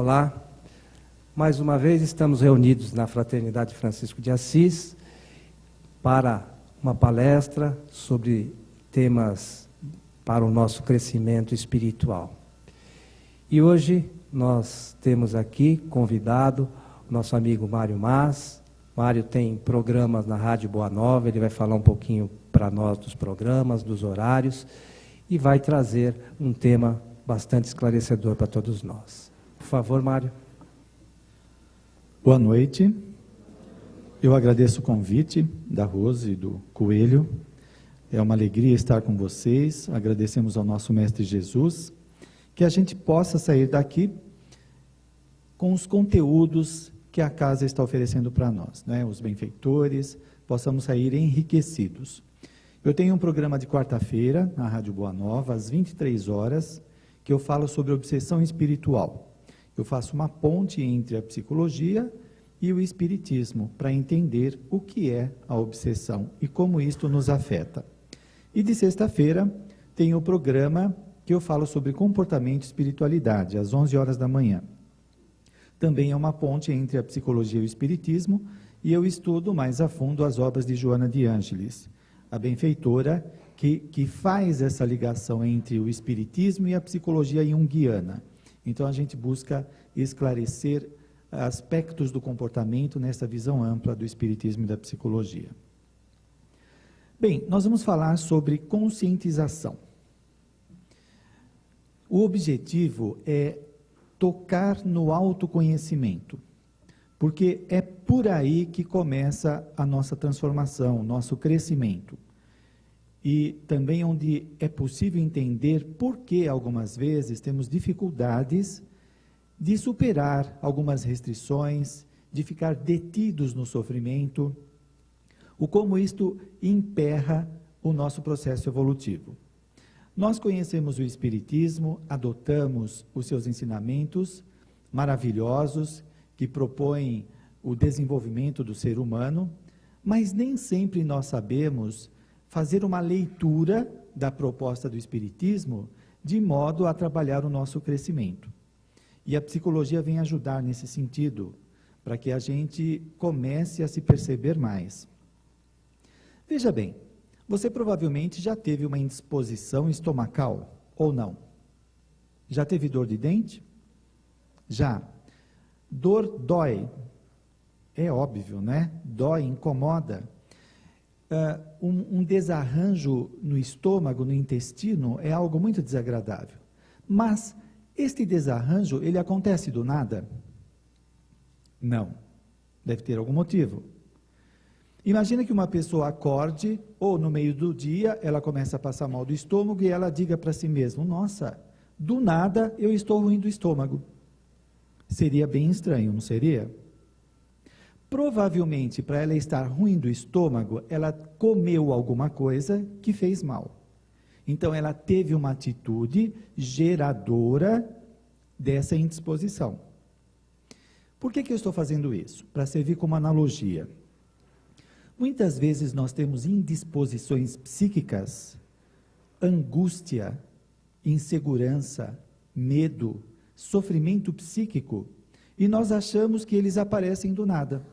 Olá, mais uma vez estamos reunidos na Fraternidade Francisco de Assis para uma palestra sobre temas para o nosso crescimento espiritual. E hoje nós temos aqui convidado o nosso amigo Mário Mas. Mário tem programas na Rádio Boa Nova, ele vai falar um pouquinho para nós dos programas, dos horários, e vai trazer um tema bastante esclarecedor para todos nós. Por favor, Mário. Boa noite. Eu agradeço o convite da Rose e do Coelho. É uma alegria estar com vocês. Agradecemos ao nosso Mestre Jesus, que a gente possa sair daqui com os conteúdos que a casa está oferecendo para nós, né? Os benfeitores, possamos sair enriquecidos. Eu tenho um programa de quarta-feira, na Rádio Boa Nova, às 23 horas, que eu falo sobre obsessão espiritual. Eu faço uma ponte entre a psicologia e o espiritismo, para entender o que é a obsessão e como isto nos afeta. E de sexta-feira, tem o programa que eu falo sobre comportamento e espiritualidade, às 11 horas da manhã. Também é uma ponte entre a psicologia e o espiritismo, e eu estudo mais a fundo as obras de Joana de Ângeles, a benfeitora que faz essa ligação entre o espiritismo e a psicologia junguiana. Então a gente busca esclarecer aspectos do comportamento nessa visão ampla do espiritismo e da psicologia. Bem, nós vamos falar sobre conscientização. O objetivo é tocar no autoconhecimento, porque é por aí que começa a nossa transformação, o nosso crescimento. E também onde é possível entender por que algumas vezes temos dificuldades de superar algumas restrições, de ficar detidos no sofrimento, o como isto emperra o nosso processo evolutivo. Nós conhecemos o Espiritismo, adotamos os seus ensinamentos maravilhosos, que propõem o desenvolvimento do ser humano, mas nem sempre nós sabemos fazer uma leitura da proposta do Espiritismo de modo a trabalhar o nosso crescimento. E a psicologia vem ajudar nesse sentido, para que a gente comece a se perceber mais. Veja bem, você provavelmente já teve uma indisposição estomacal, ou não? Já teve dor de dente? Já. Dor dói. É óbvio, né? Dói, incomoda. Um desarranjo no estômago, no intestino, é algo muito desagradável. Mas este desarranjo, ele acontece do nada? Não. Deve ter algum motivo. Imagina que uma pessoa acorde, ou no meio do dia, ela começa a passar mal do estômago e ela diga para si mesma, nossa, do nada eu estou ruim do estômago. Seria bem estranho, não seria? Provavelmente, para ela estar ruim do estômago, ela comeu alguma coisa que fez mal. Então, ela teve uma atitude geradora dessa indisposição. Por que eu estou fazendo isso? Para servir como analogia. Muitas vezes nós temos indisposições psíquicas, angústia, insegurança, medo, sofrimento psíquico, e nós achamos que eles aparecem do nada.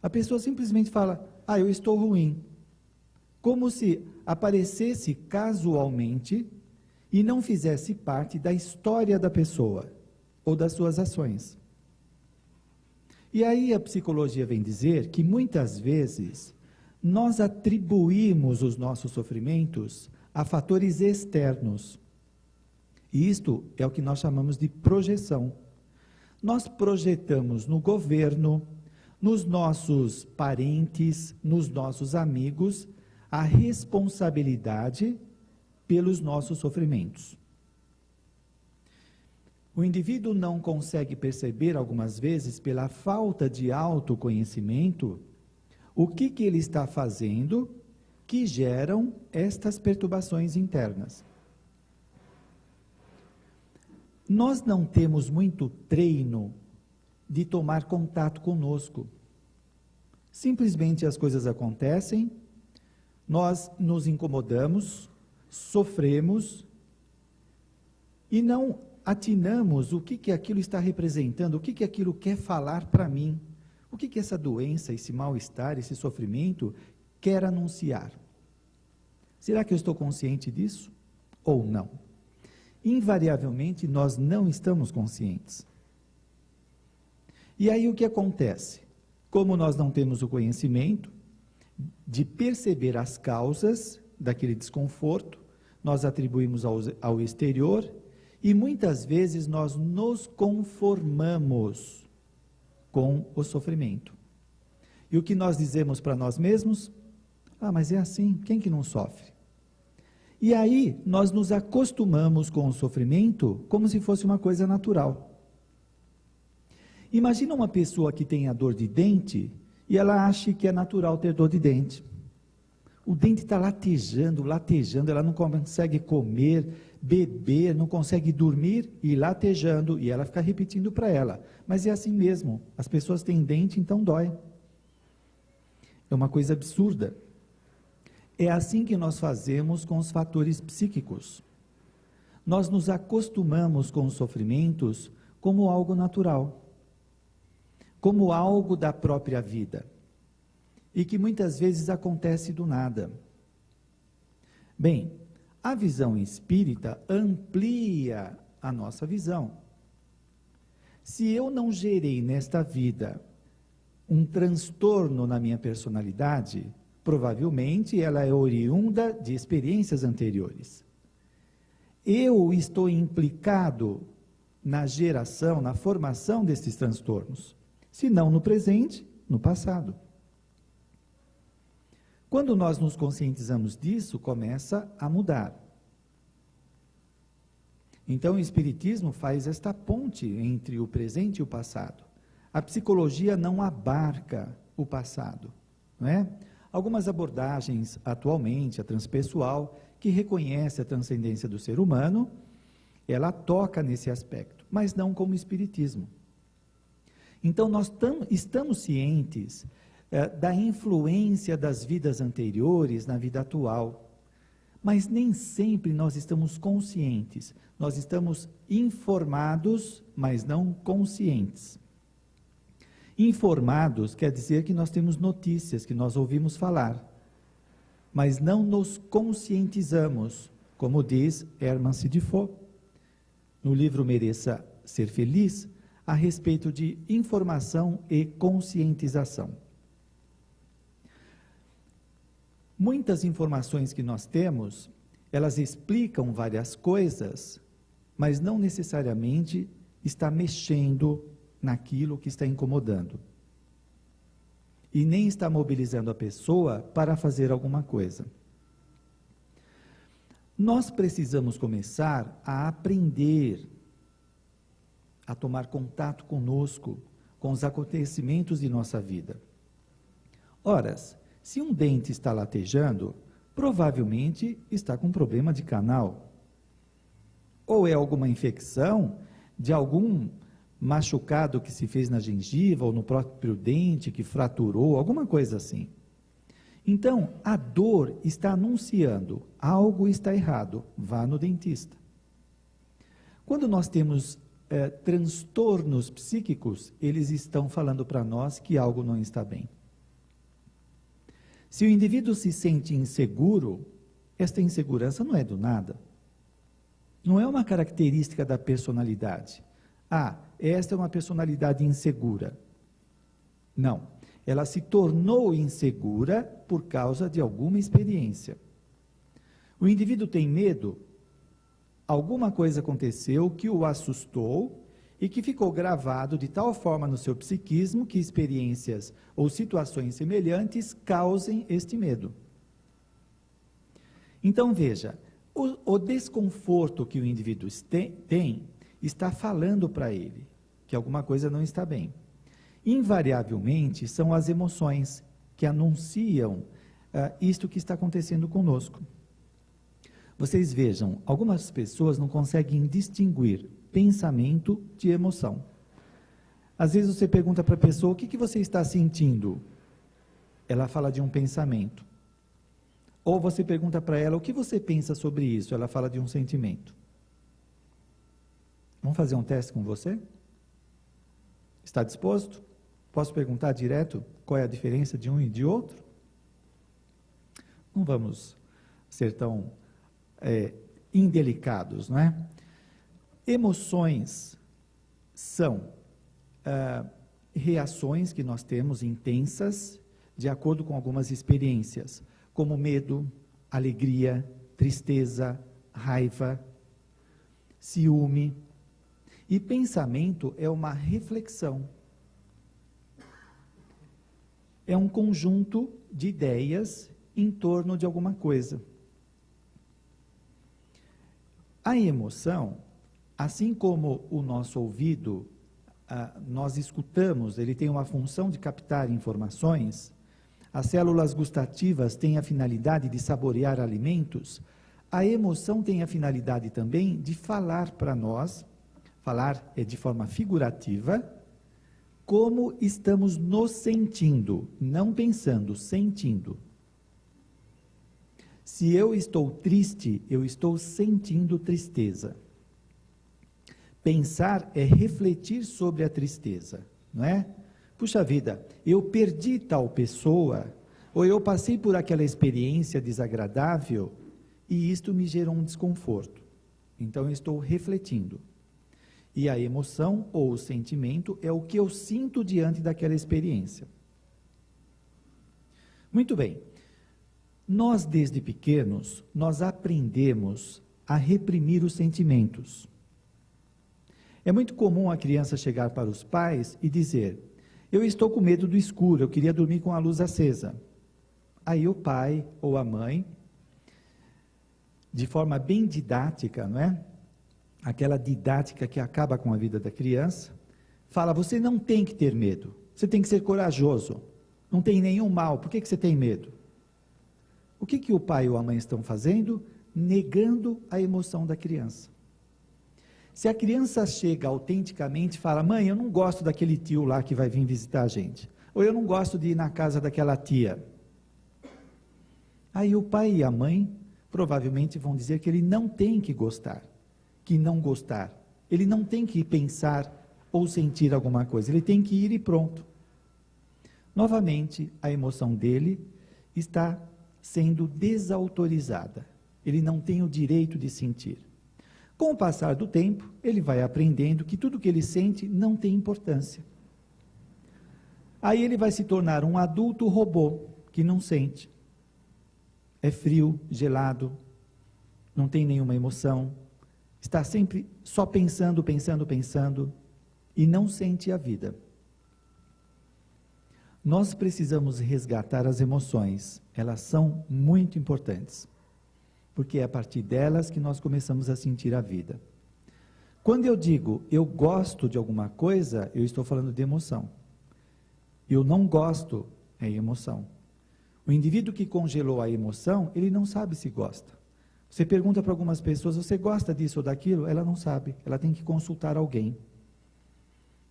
A pessoa simplesmente fala, eu estou ruim, como se aparecesse casualmente e não fizesse parte da história da pessoa ou das suas ações. E aí a psicologia vem dizer que muitas vezes nós atribuímos os nossos sofrimentos a fatores externos. E isto é o que nós chamamos de projeção. Nós projetamos no governo, nos nossos parentes, nos nossos amigos, a responsabilidade pelos nossos sofrimentos. O indivíduo não consegue perceber, algumas vezes, pela falta de autoconhecimento, o que ele está fazendo que geram estas perturbações internas. Nós não temos muito treino de tomar contato conosco. Simplesmente as coisas acontecem, nós nos incomodamos, sofremos, e não atinamos o que aquilo está representando, o que aquilo quer falar para mim, o que essa doença, esse mal-estar, esse sofrimento quer anunciar. Será que eu estou consciente disso ou não? Invariavelmente, nós não estamos conscientes. E aí o que acontece? Como nós não temos o conhecimento de perceber as causas daquele desconforto, nós atribuímos ao exterior e muitas vezes nós nos conformamos com o sofrimento. E o que nós dizemos para nós mesmos? Ah, mas é assim, quem que não sofre? E aí nós nos acostumamos com o sofrimento como se fosse uma coisa natural. Imagina uma pessoa que tem a dor de dente e ela acha que é natural ter dor de dente. O dente está latejando, ela não consegue comer, beber, não consegue dormir e latejando, e ela fica repetindo para ela. Mas é assim mesmo, as pessoas têm dente, então dói. É uma coisa absurda. É assim que nós fazemos com os fatores psíquicos. Nós nos acostumamos com os sofrimentos como algo natural, como algo da própria vida, e que muitas vezes acontece do nada. Bem, a visão espírita amplia a nossa visão. Se eu não gerei nesta vida um transtorno na minha personalidade, provavelmente ela é oriunda de experiências anteriores. Eu estou implicado na geração, na formação desses transtornos, se não no presente, no passado. Quando nós nos conscientizamos disso, começa a mudar. Então o Espiritismo faz esta ponte entre o presente e o passado. A psicologia não abarca o passado, não é? Algumas abordagens atualmente, a transpessoal, que reconhece a transcendência do ser humano, ela toca nesse aspecto, mas não como o Espiritismo. Então nós estamos cientes da influência das vidas anteriores na vida atual, mas nem sempre nós estamos conscientes, nós estamos informados, mas não conscientes. Informados quer dizer que nós temos notícias, que nós ouvimos falar, mas não nos conscientizamos, como diz Hermann Sidifo, no livro Mereça Ser Feliz, a respeito de informação e conscientização. Muitas informações que nós temos, elas explicam várias coisas, mas não necessariamente está mexendo naquilo que está incomodando. E nem está mobilizando a pessoa para fazer alguma coisa. Nós precisamos começar a aprender a tomar contato conosco, com os acontecimentos de nossa vida. Ora, se um dente está latejando, provavelmente está com problema de canal. Ou é alguma infecção de algum machucado que se fez na gengiva ou no próprio dente, que fraturou, alguma coisa assim. Então, a dor está anunciando, algo está errado, vá no dentista. Quando nós temos transtornos psíquicos, eles estão falando para nós que algo não está bem. Se o indivíduo se sente inseguro, esta insegurança não é do nada. Não é uma característica da personalidade. Ah, esta é uma personalidade insegura. Não, ela se tornou insegura por causa de alguma experiência. O indivíduo tem medo, alguma coisa aconteceu que o assustou e que ficou gravado de tal forma no seu psiquismo que experiências ou situações semelhantes causem este medo. Então veja, o desconforto que o indivíduo tem está falando para ele que alguma coisa não está bem. Invariavelmente são as emoções que anunciam isto que está acontecendo conosco. Vocês vejam, algumas pessoas não conseguem distinguir pensamento de emoção. Às vezes você pergunta para a pessoa, o que você está sentindo? Ela fala de um pensamento. Ou você pergunta para ela, o que você pensa sobre isso? Ela fala de um sentimento. Vamos fazer um teste com você? Está disposto? Posso perguntar direto qual é a diferença de um e de outro? Não vamos ser tão indelicados, não é? Emoções são reações que nós temos intensas de acordo com algumas experiências, como medo, alegria, tristeza, raiva, ciúme. E pensamento é uma reflexão. É um conjunto de ideias em torno de alguma coisa. A emoção, assim como o nosso ouvido, nós escutamos, ele tem uma função de captar informações, as células gustativas têm a finalidade de saborear alimentos, a emoção tem a finalidade também de falar para nós, falar de forma figurativa, como estamos nos sentindo, não pensando, sentindo. Se eu estou triste, eu estou sentindo tristeza. Pensar é refletir sobre a tristeza, não é? Puxa vida, eu perdi tal pessoa, ou eu passei por aquela experiência desagradável, e isto me gerou um desconforto. Então eu estou refletindo. E a emoção ou o sentimento é o que eu sinto diante daquela experiência. Muito bem. Nós, desde pequenos, nós aprendemos a reprimir os sentimentos. É muito comum a criança chegar para os pais e dizer: eu estou com medo do escuro, eu queria dormir com a luz acesa. Aí o pai ou a mãe, de forma bem didática, não é? Aquela didática que acaba com a vida da criança, fala: você não tem que ter medo, você tem que ser corajoso, não tem nenhum mal, por que você tem medo? O que o pai ou a mãe estão fazendo? Negando a emoção da criança. Se a criança chega autenticamente e fala: mãe, eu não gosto daquele tio lá que vai vir visitar a gente, ou eu não gosto de ir na casa daquela tia, aí o pai e a mãe provavelmente vão dizer que ele não tem que gostar, que não gostar, ele não tem que pensar ou sentir alguma coisa, ele tem que ir e pronto. Novamente, a emoção dele está sendo desautorizada, ele não tem o direito de sentir. Com o passar do tempo, ele vai aprendendo que tudo que ele sente não tem importância. Aí ele vai se tornar um adulto robô, que não sente. É frio, gelado, não tem nenhuma emoção, está sempre só pensando, e não sente a vida. Nós precisamos resgatar as emoções, elas são muito importantes, porque é a partir delas que nós começamos a sentir a vida. Quando eu digo eu gosto de alguma coisa, eu estou falando de emoção. Eu não gosto é emoção. O indivíduo que congelou a emoção, ele não sabe se gosta. Você pergunta para algumas pessoas: você gosta disso ou daquilo? Ela não sabe, ela tem que consultar alguém.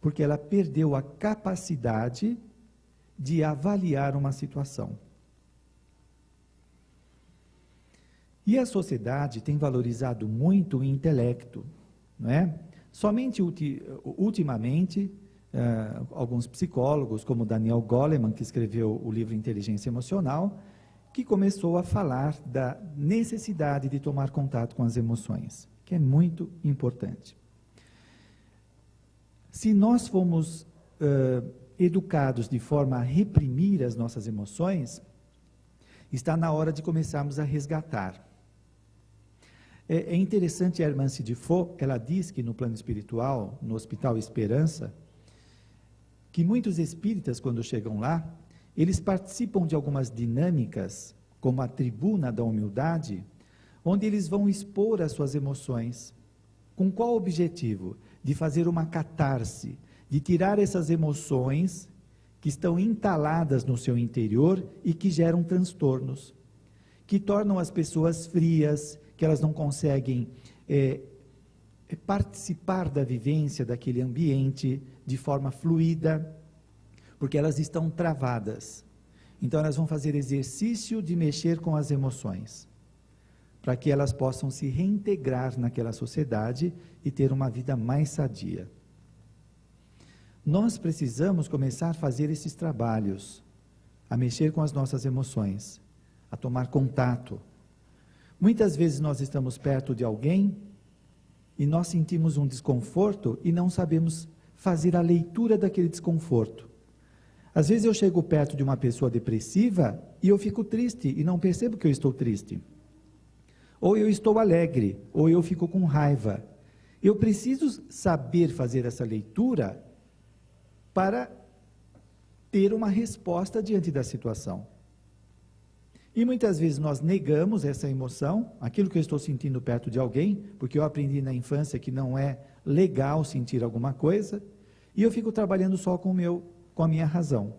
Porque ela perdeu a capacidade de avaliar uma situação. E a sociedade tem valorizado muito o intelecto, não é? Somente ultimamente, alguns psicólogos, como Daniel Goleman, que escreveu o livro Inteligência Emocional, que começou a falar da necessidade de tomar contato com as emoções, que é muito importante. Se nós fomos educados de forma a reprimir as nossas emoções, está na hora de começarmos a resgatar. É interessante a irmã Cide Faux, ela diz que no plano espiritual, no Hospital Esperança, que muitos espíritas, quando chegam lá, eles participam de algumas dinâmicas, como a tribuna da humildade, onde eles vão expor as suas emoções. Com qual objetivo? De fazer uma catarse, de tirar essas emoções que estão entaladas no seu interior e que geram transtornos, que tornam as pessoas frias, que elas não conseguem participar da vivência daquele ambiente de forma fluida, porque elas estão travadas. Então elas vão fazer exercício de mexer com as emoções. para que elas possam se reintegrar naquela sociedade e ter uma vida mais sadia. Nós precisamos começar a fazer esses trabalhos, a mexer com as nossas emoções, a tomar contato. Muitas vezes nós estamos perto de alguém e nós sentimos um desconforto e não sabemos fazer a leitura daquele desconforto. Às vezes eu chego perto de uma pessoa depressiva e eu fico triste e não percebo que eu estou triste. Ou eu estou alegre, ou eu fico com raiva. Eu preciso saber fazer essa leitura para ter uma resposta diante da situação. E muitas vezes nós negamos essa emoção, aquilo que eu estou sentindo perto de alguém, porque eu aprendi na infância que não é legal sentir alguma coisa, e eu fico trabalhando só com a minha razão.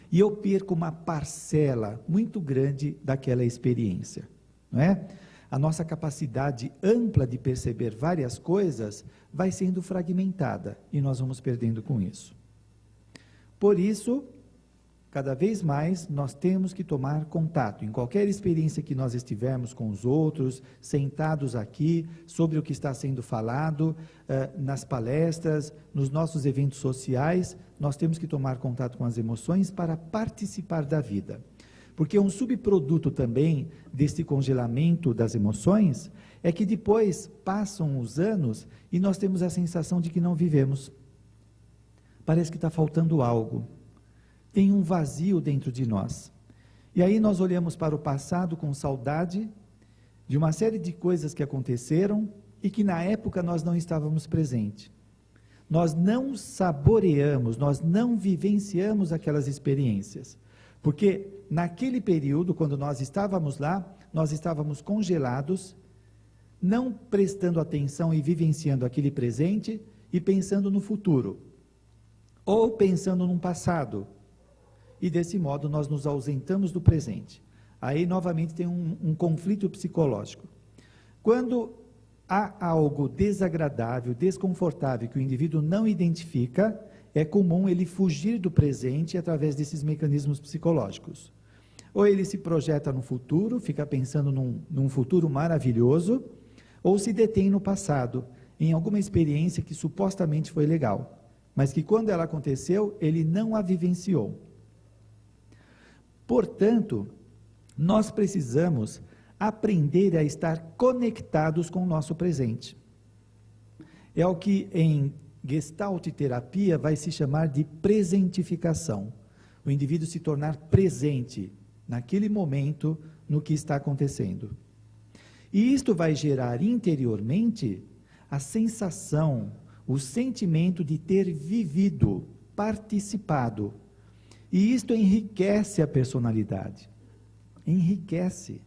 E eu perco uma parcela muito grande daquela experiência, não é? A nossa capacidade ampla de perceber várias coisas vai sendo fragmentada, e nós vamos perdendo com isso. Por isso, cada vez mais nós temos que tomar contato, em qualquer experiência que nós estivermos com os outros, sentados aqui, sobre o que está sendo falado, nas palestras, nos nossos eventos sociais, nós temos que tomar contato com as emoções para participar da vida. Porque um subproduto também desse congelamento das emoções é que depois passam os anos e nós temos a sensação de que não vivemos. Parece que está faltando algo. Tem um vazio dentro de nós. E aí nós olhamos para o passado com saudade de uma série de coisas que aconteceram e que na época nós não estávamos presentes. Nós não saboreamos, nós não vivenciamos aquelas experiências. Porque naquele período, quando nós estávamos lá, nós estávamos congelados, não prestando atenção e vivenciando aquele presente e pensando no futuro. Ou pensando num passado. E desse modo nós nos ausentamos do presente. Aí novamente tem um conflito psicológico. Quando há algo desagradável, desconfortável, que o indivíduo não identifica, é comum ele fugir do presente através desses mecanismos psicológicos. Ou ele se projeta no futuro, fica pensando num futuro maravilhoso, ou se detém no passado, em alguma experiência que supostamente foi legal, mas que quando ela aconteceu, ele não a vivenciou. Portanto, nós precisamos aprender a estar conectados com o nosso presente. É o que em Gestalt terapia vai se chamar de presentificação. O indivíduo se tornar presente naquele momento no que está acontecendo. E isto vai gerar interiormente a sensação, o sentimento de ter vivido, participado. E isto enriquece a personalidade, enriquece.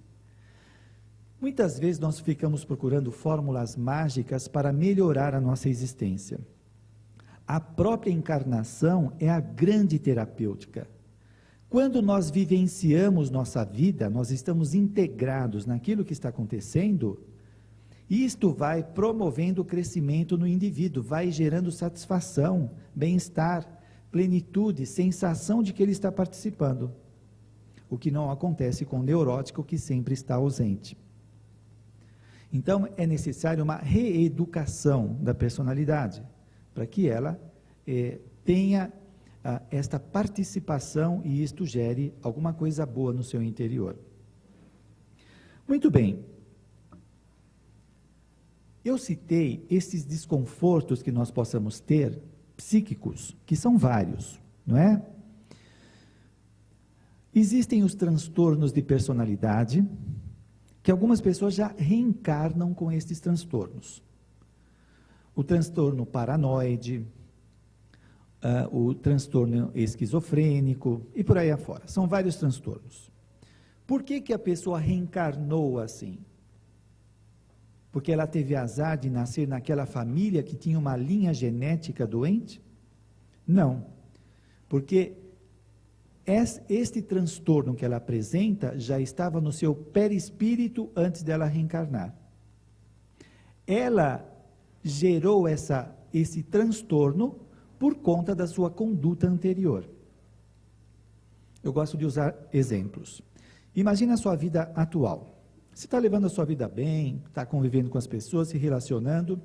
Muitas vezes nós ficamos procurando fórmulas mágicas para melhorar a nossa existência. A própria encarnação é a grande terapêutica. Quando nós vivenciamos nossa vida, nós estamos integrados naquilo que está acontecendo, isto vai promovendo o crescimento no indivíduo, vai gerando satisfação, bem-estar, plenitude, sensação de que ele está participando. O que não acontece com o neurótico, que sempre está ausente. Então, é necessário uma reeducação da personalidade, para que ela tenha esta participação e isto gere alguma coisa boa no seu interior. Muito bem. Eu citei esses desconfortos que nós possamos ter, psíquicos, que são vários, não é? Existem os transtornos de personalidade, que algumas pessoas já reencarnam com estes transtornos. O transtorno paranoide, o transtorno esquizofrênico e por aí afora. São vários transtornos. Por que a pessoa reencarnou assim? Porque ela teve azar de nascer naquela família que tinha uma linha genética doente? Não. Porque este transtorno que ela apresenta já estava no seu perispírito antes dela reencarnar. Ela gerou esse transtorno por conta da sua conduta anterior. Eu gosto de usar exemplos. Imagina a sua vida atual. Você está levando a sua vida bem, está convivendo com as pessoas, se relacionando,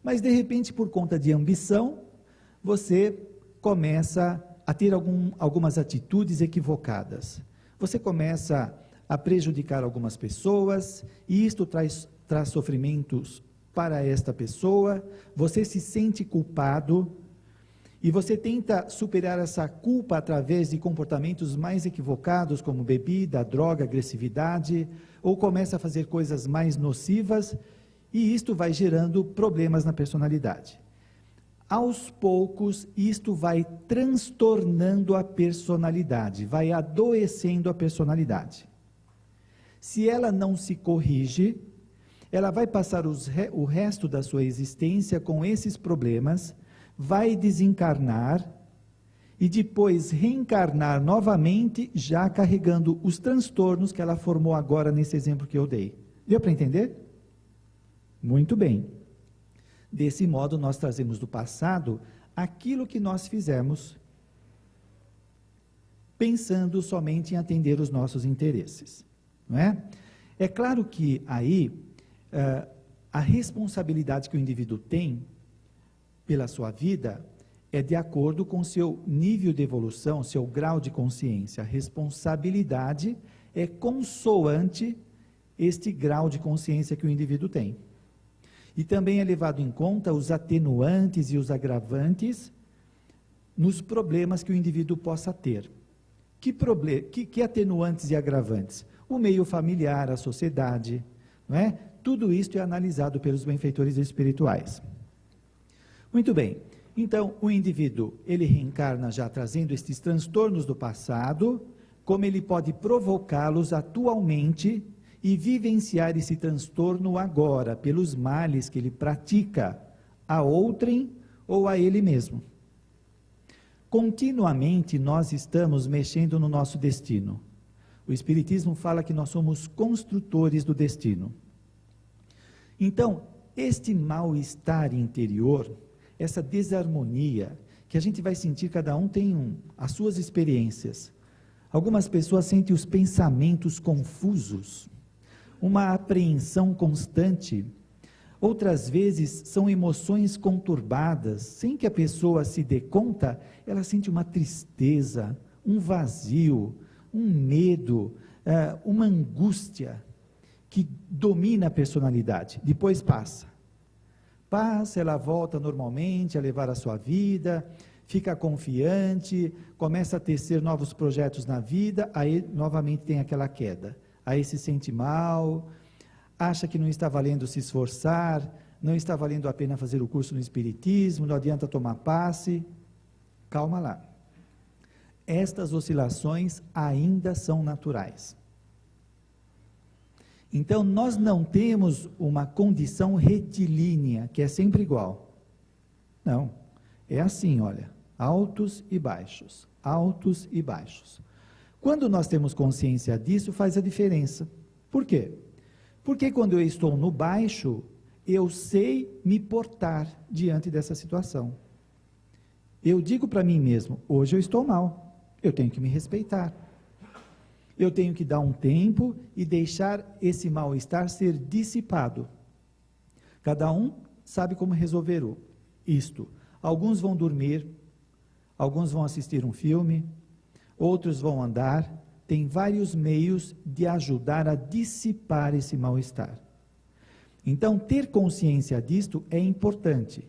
mas de repente, por conta de ambição, você começa a ter algumas atitudes equivocadas. Você começa a prejudicar algumas pessoas, e isto traz sofrimentos para esta pessoa, você se sente culpado, e você tenta superar essa culpa através de comportamentos mais equivocados, como bebida, droga, agressividade, ou começa a fazer coisas mais nocivas, e isto vai gerando problemas na personalidade. Aos poucos, isto vai transtornando a personalidade, vai adoecendo a personalidade. Se ela não se corrige, ela vai passar o resto da sua existência com esses problemas, vai desencarnar e depois reencarnar novamente, já carregando os transtornos que ela formou agora nesse exemplo que eu dei. Deu para entender? Muito bem. Desse modo, nós trazemos do passado aquilo que nós fizemos, pensando somente em atender os nossos interesses, não é? É claro que aí, a responsabilidade que o indivíduo tem pela sua vida é de acordo com seu nível de evolução, seu grau de consciência. A responsabilidade é consoante este grau de consciência que o indivíduo tem. E também é levado em conta os atenuantes e os agravantes nos problemas que o indivíduo possa ter. Que atenuantes e agravantes? O meio familiar, a sociedade, não é? Tudo isso é analisado pelos benfeitores espirituais. Muito bem, então o indivíduo, ele reencarna já trazendo estes transtornos do passado, como ele pode provocá-los atualmente e vivenciar esse transtorno agora, pelos males que ele pratica a outrem ou a ele mesmo. Continuamente nós estamos mexendo no nosso destino. O Espiritismo fala que nós somos construtores do destino. Então, este mal-estar interior, essa desarmonia, que a gente vai sentir, cada um tem as suas experiências. Algumas pessoas sentem os pensamentos confusos, uma apreensão constante. Outras vezes são emoções conturbadas, sem que a pessoa se dê conta, ela sente uma tristeza, um vazio, um medo, uma angústia que domina a personalidade. Depois passa, ela volta normalmente a levar a sua vida, fica confiante, começa a tecer novos projetos na vida, aí novamente tem aquela queda. Aí se sente mal, acha que não está valendo se esforçar, não está valendo a pena fazer o curso no Espiritismo, não adianta tomar passe. Calma lá. Estas oscilações ainda são naturais. Então, nós não temos uma condição retilínea, que é sempre igual. Não, é assim, olha, altos e baixos, altos e baixos. Quando nós temos consciência disso, faz a diferença. Por quê? Porque quando eu estou no baixo, eu sei me portar diante dessa situação. Eu digo para mim mesmo, hoje eu estou mal, eu tenho que me respeitar. Eu tenho que dar um tempo e deixar esse mal-estar ser dissipado. Cada um sabe como resolver isto. Alguns vão dormir, alguns vão assistir um filme, outros vão andar. Tem vários meios de ajudar a dissipar esse mal-estar. Então, ter consciência disto é importante.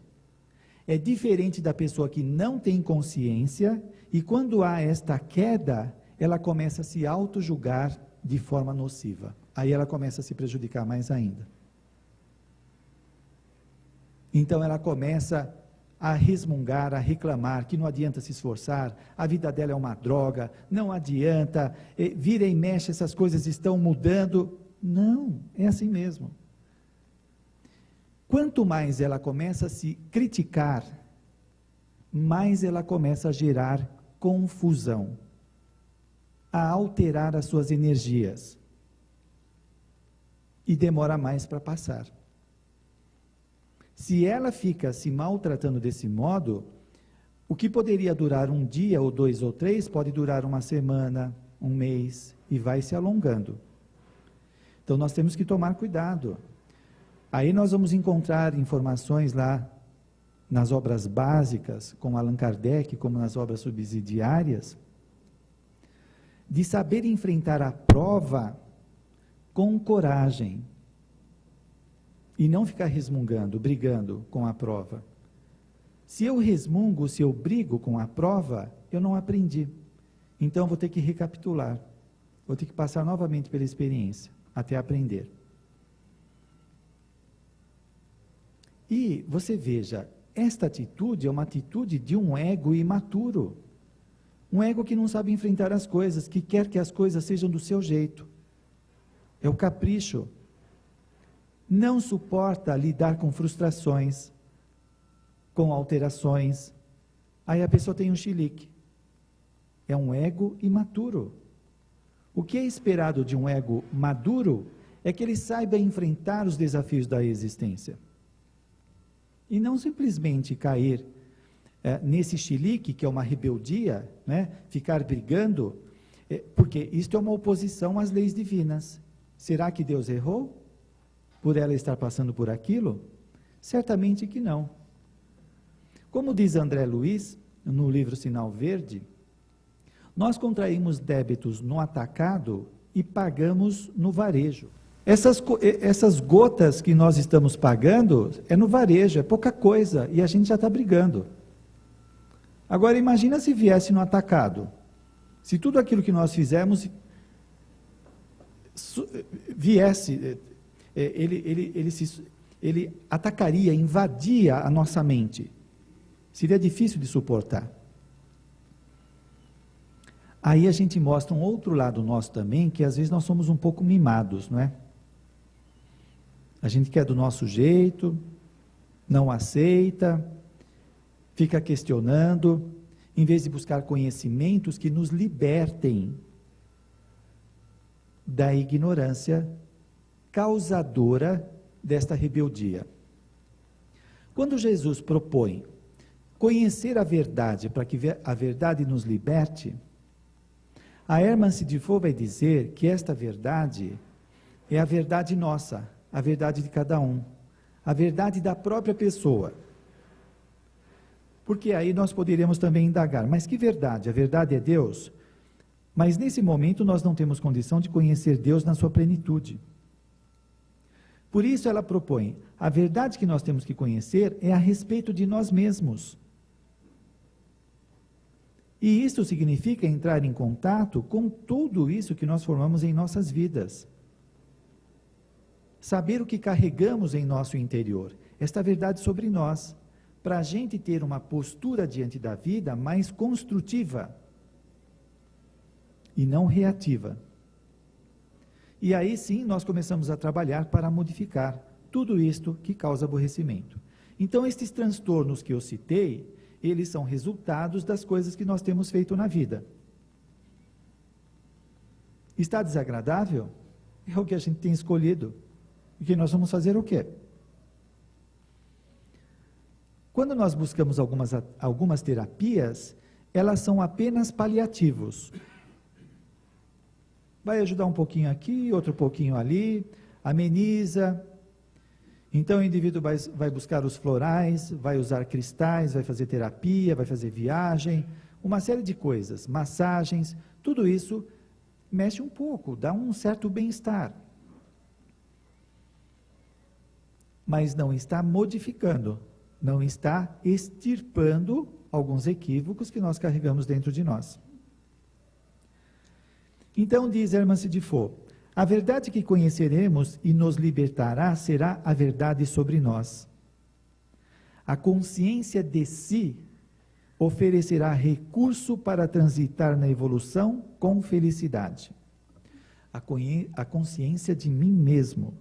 É diferente da pessoa que não tem consciência e quando há esta queda, ela começa a se auto-julgar de forma nociva. Aí ela começa a se prejudicar mais ainda. Então ela começa a resmungar, a reclamar que não adianta se esforçar, a vida dela é uma droga, não adianta, vira e mexe, essas coisas estão mudando. Não, é assim mesmo. Quanto mais ela começa a se criticar, mais ela começa a gerar confusão, a alterar as suas energias. E demora mais para passar. Se ela fica se maltratando desse modo, o que poderia durar um dia, ou 2 ou 3, pode durar uma semana, um mês, e vai se alongando. Então nós temos que tomar cuidado. Aí nós vamos encontrar informações lá nas obras básicas, com Allan Kardec, como nas obras subsidiárias, de saber enfrentar a prova com coragem e não ficar resmungando, brigando com a prova. Se eu resmungo, se eu brigo com a prova, eu não aprendi. Então eu vou ter que recapitular, vou ter que passar novamente pela experiência, até aprender. E você veja, esta atitude é uma atitude de um ego imaturo. Um ego que não sabe enfrentar as coisas, que quer que as coisas sejam do seu jeito. É o capricho. Não suporta lidar com frustrações, com alterações. Aí a pessoa tem um chilique. É um ego imaturo. O que é esperado de um ego maduro é que ele saiba enfrentar os desafios da existência. E não simplesmente cair nesse chilique, que é uma rebeldia, né? Ficar brigando, porque isto é uma oposição às leis divinas. Será que Deus errou por ela estar passando por aquilo? Certamente que não. Como diz André Luiz, no livro Sinal Verde, nós contraímos débitos no atacado e pagamos no varejo. Essas gotas que nós estamos pagando é no varejo, é pouca coisa, e a gente já está brigando. Agora imagina se viesse no atacado. Se tudo aquilo que nós fizemos viesse, ele atacaria, invadia a nossa mente. Seria difícil de suportar. Aí a gente mostra um outro lado nosso também, que às vezes nós somos um pouco mimados, não é? A gente quer do nosso jeito, não aceita, fica questionando, em vez de buscar conhecimentos que nos libertem da ignorância causadora desta rebeldia. Quando Jesus propõe conhecer a verdade para que a verdade nos liberte, a Hermann de Foucault vai dizer que esta verdade é a verdade nossa, a verdade de cada um, a verdade da própria pessoa. Porque aí nós poderíamos também indagar, mas que verdade? A verdade é Deus? Mas nesse momento nós não temos condição de conhecer Deus na sua plenitude. Por isso ela propõe, a verdade que nós temos que conhecer é a respeito de nós mesmos. E isso significa entrar em contato com tudo isso que nós formamos em nossas vidas. Saber o que carregamos em nosso interior, esta verdade sobre nós, para a gente ter uma postura diante da vida mais construtiva e não reativa. E aí sim nós começamos a trabalhar para modificar tudo isto que causa aborrecimento. Então estes transtornos que eu citei, eles são resultados das coisas que nós temos feito na vida. Está desagradável? É o que a gente tem escolhido. E que nós vamos fazer o quê? Quando nós buscamos algumas terapias, elas são apenas paliativos. Vai ajudar um pouquinho aqui, outro pouquinho ali, ameniza. Então o indivíduo vai buscar os florais, vai usar cristais, vai fazer terapia, vai fazer viagem, uma série de coisas, massagens, tudo isso mexe um pouco, dá um certo bem-estar. Mas não está modificando, não está extirpando alguns equívocos que nós carregamos dentro de nós. Então diz Hermann de Foucault, a verdade que conheceremos e nos libertará será a verdade sobre nós. A consciência de si oferecerá recurso para transitar na evolução com felicidade. A consciência de mim mesmo.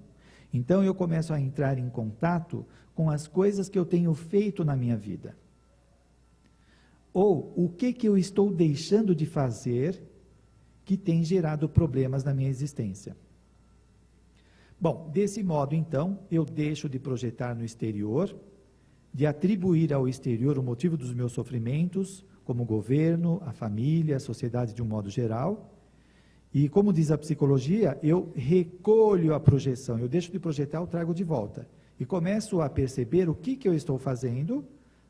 Então eu começo a entrar em contato com as coisas que eu tenho feito na minha vida. Ou o que eu estou deixando de fazer que tem gerado problemas na minha existência. Bom, desse modo então, eu deixo de projetar no exterior, de atribuir ao exterior o motivo dos meus sofrimentos, como o governo, a família, a sociedade de um modo geral, E como diz a psicologia, eu recolho a projeção, eu deixo de projetar, eu trago de volta. E começo a perceber o que eu estou fazendo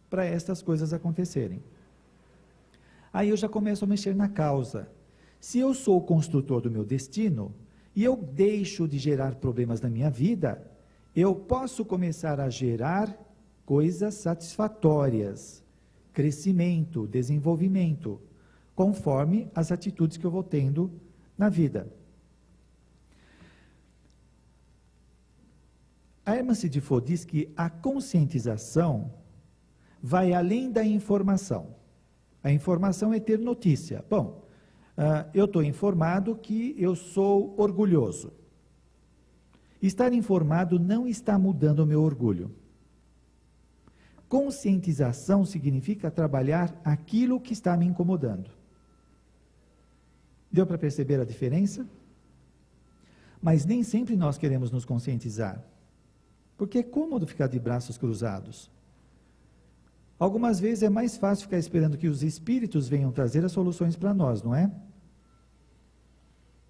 para estas coisas acontecerem. Aí eu já começo a mexer na causa. Se eu sou o construtor do meu destino, e eu deixo de gerar problemas na minha vida, eu posso começar a gerar coisas satisfatórias, crescimento, desenvolvimento, conforme as atitudes que eu vou tendo na vida. A Hermance de Faux diz que a conscientização vai além da informação. A informação é ter notícia. Bom, eu estou informado que eu sou orgulhoso. Estar informado não está mudando o meu orgulho. Conscientização significa trabalhar aquilo que está me incomodando. Deu para perceber a diferença? Mas nem sempre nós queremos nos conscientizar, porque é cômodo ficar de braços cruzados. Algumas vezes é mais fácil ficar esperando que os espíritos venham trazer as soluções para nós, não é?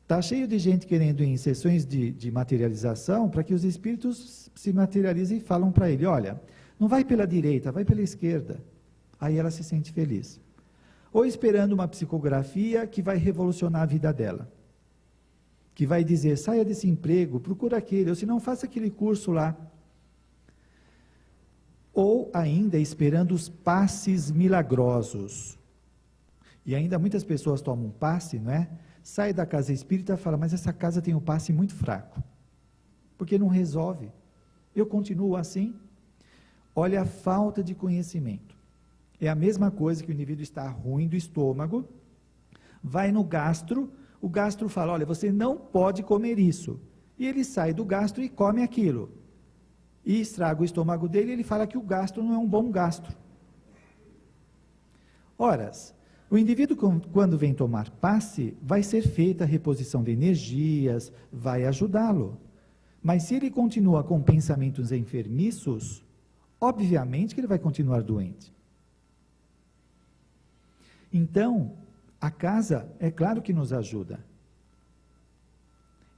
Está cheio de gente querendo ir em sessões de materialização para que os espíritos se materializem e falam para ele, olha, não vai pela direita, vai pela esquerda. Aí ela se sente feliz. Ou esperando uma psicografia que vai revolucionar a vida dela. Que vai dizer, saia desse emprego, procura aquele, ou se não, faça aquele curso lá. Ou ainda esperando os passes milagrosos. E ainda muitas pessoas tomam um passe, não é? Sai da casa espírita e fala, mas essa casa tem um passe muito fraco. Porque não resolve. Eu continuo assim. Olha a falta de conhecimento. É a mesma coisa que o indivíduo está ruim do estômago, vai no gastro, o gastro fala, olha, você não pode comer isso. E ele sai do gastro e come aquilo. E estraga o estômago dele, e ele fala que o gastro não é um bom gastro. Ora, o indivíduo, quando vem tomar passe, vai ser feita a reposição de energias, vai ajudá-lo. Mas se ele continua com pensamentos enfermiços, obviamente que ele vai continuar doente. Então, a casa, é claro que nos ajuda.